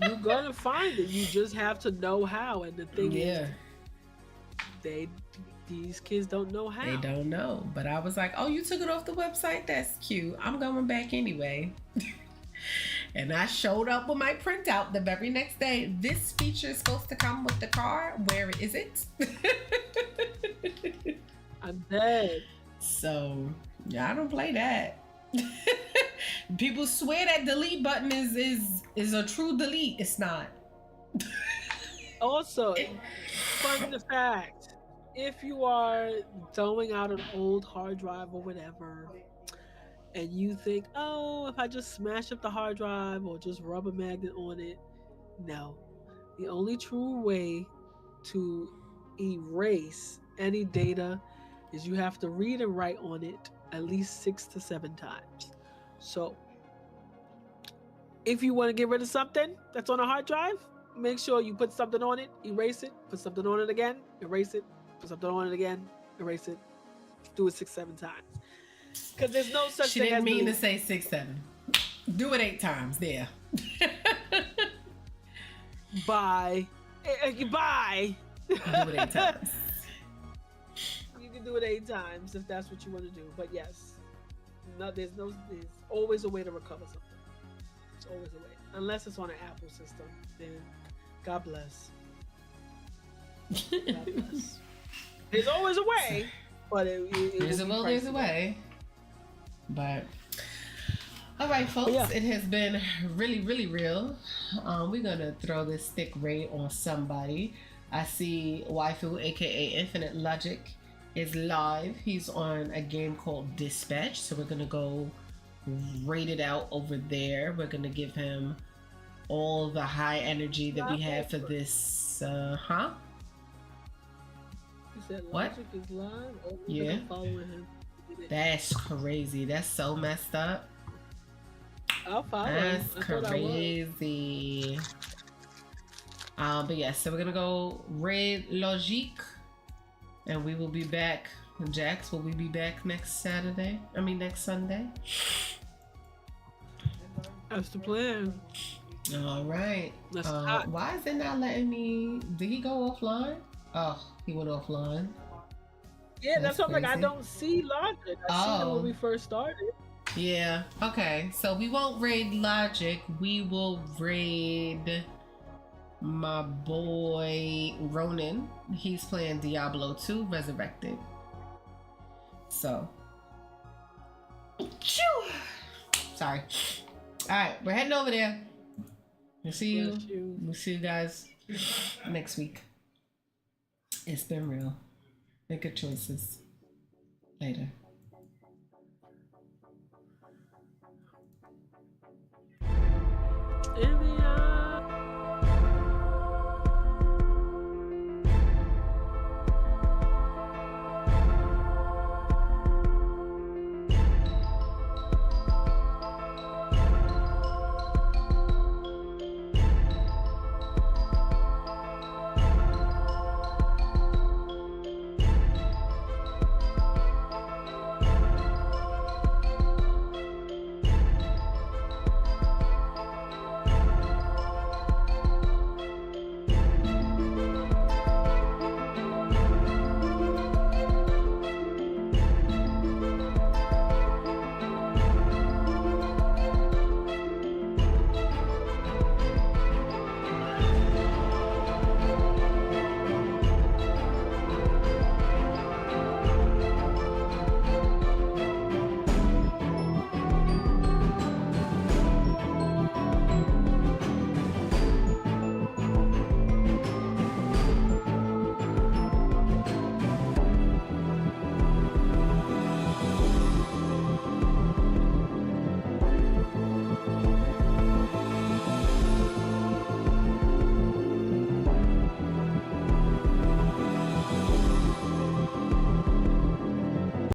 You're gonna find it. You just have to know how. And the thing is, these kids don't know how. They don't know. But I was like, oh, you took it off the website? That's cute. I'm going back anyway. And I showed up with my printout the very next day. This feature is supposed to come with the car. Where is it? I'm dead. So, yeah, I don't play that. People swear that delete button is a true delete. It's not. Also, fun fact, if you are throwing out an old hard drive or whatever, and you think, oh, if I just smash up the hard drive or just rub a magnet on it, no. The only true way to erase any data is you have to read and write on it at least 6 to 7 times. So if you want to get rid of something that's on a hard drive, make sure you put something on it, erase it, put something on it again, erase it, put something on it again, erase it, do it 6, 7 times. Because there's no such She thing didn't as mean to deleting. say 6, 7. Do it 8 times. There. Bye. Bye. Do it 8 times. You can do it 8 times if that's what you want to do. But yes, there's always a way to recover something. There's always a way, unless it's on an Apple system. Then God bless. God bless. There's always a way, but There's a will, there's a way. But all right, folks, Yeah. it has been really, really real. We're gonna throw this stick ray on somebody. I see Waifu, aka Infinite Logic, is live. He's on a game called Dispatch, so we're gonna go rate it out over there. We're gonna give him all the high energy that we have for this. You said What? Logic is live. Oh, Yeah. I'm following him. That's crazy. That's so messed up. I'll follow. That's I thought I would. crazy. But yeah, so we're gonna go Red Logique, and we will be back. Jax, will we be back next Saturday? I mean next Sunday. That's the plan. All right. That's hot. Why is it not letting me? Did he go offline? Oh, he went offline. Yeah, that's something I crazy. don't see Logic. I seen him Oh. when we first started. Yeah. Okay. So we won't raid Logic. We will raid my boy Ronan. He's playing Diablo 2 Resurrected. So. Phew. Sorry. All right, we're heading over there. We'll see you. Bless you. We'll see you guys next week. It's been real. Make good choices. Later.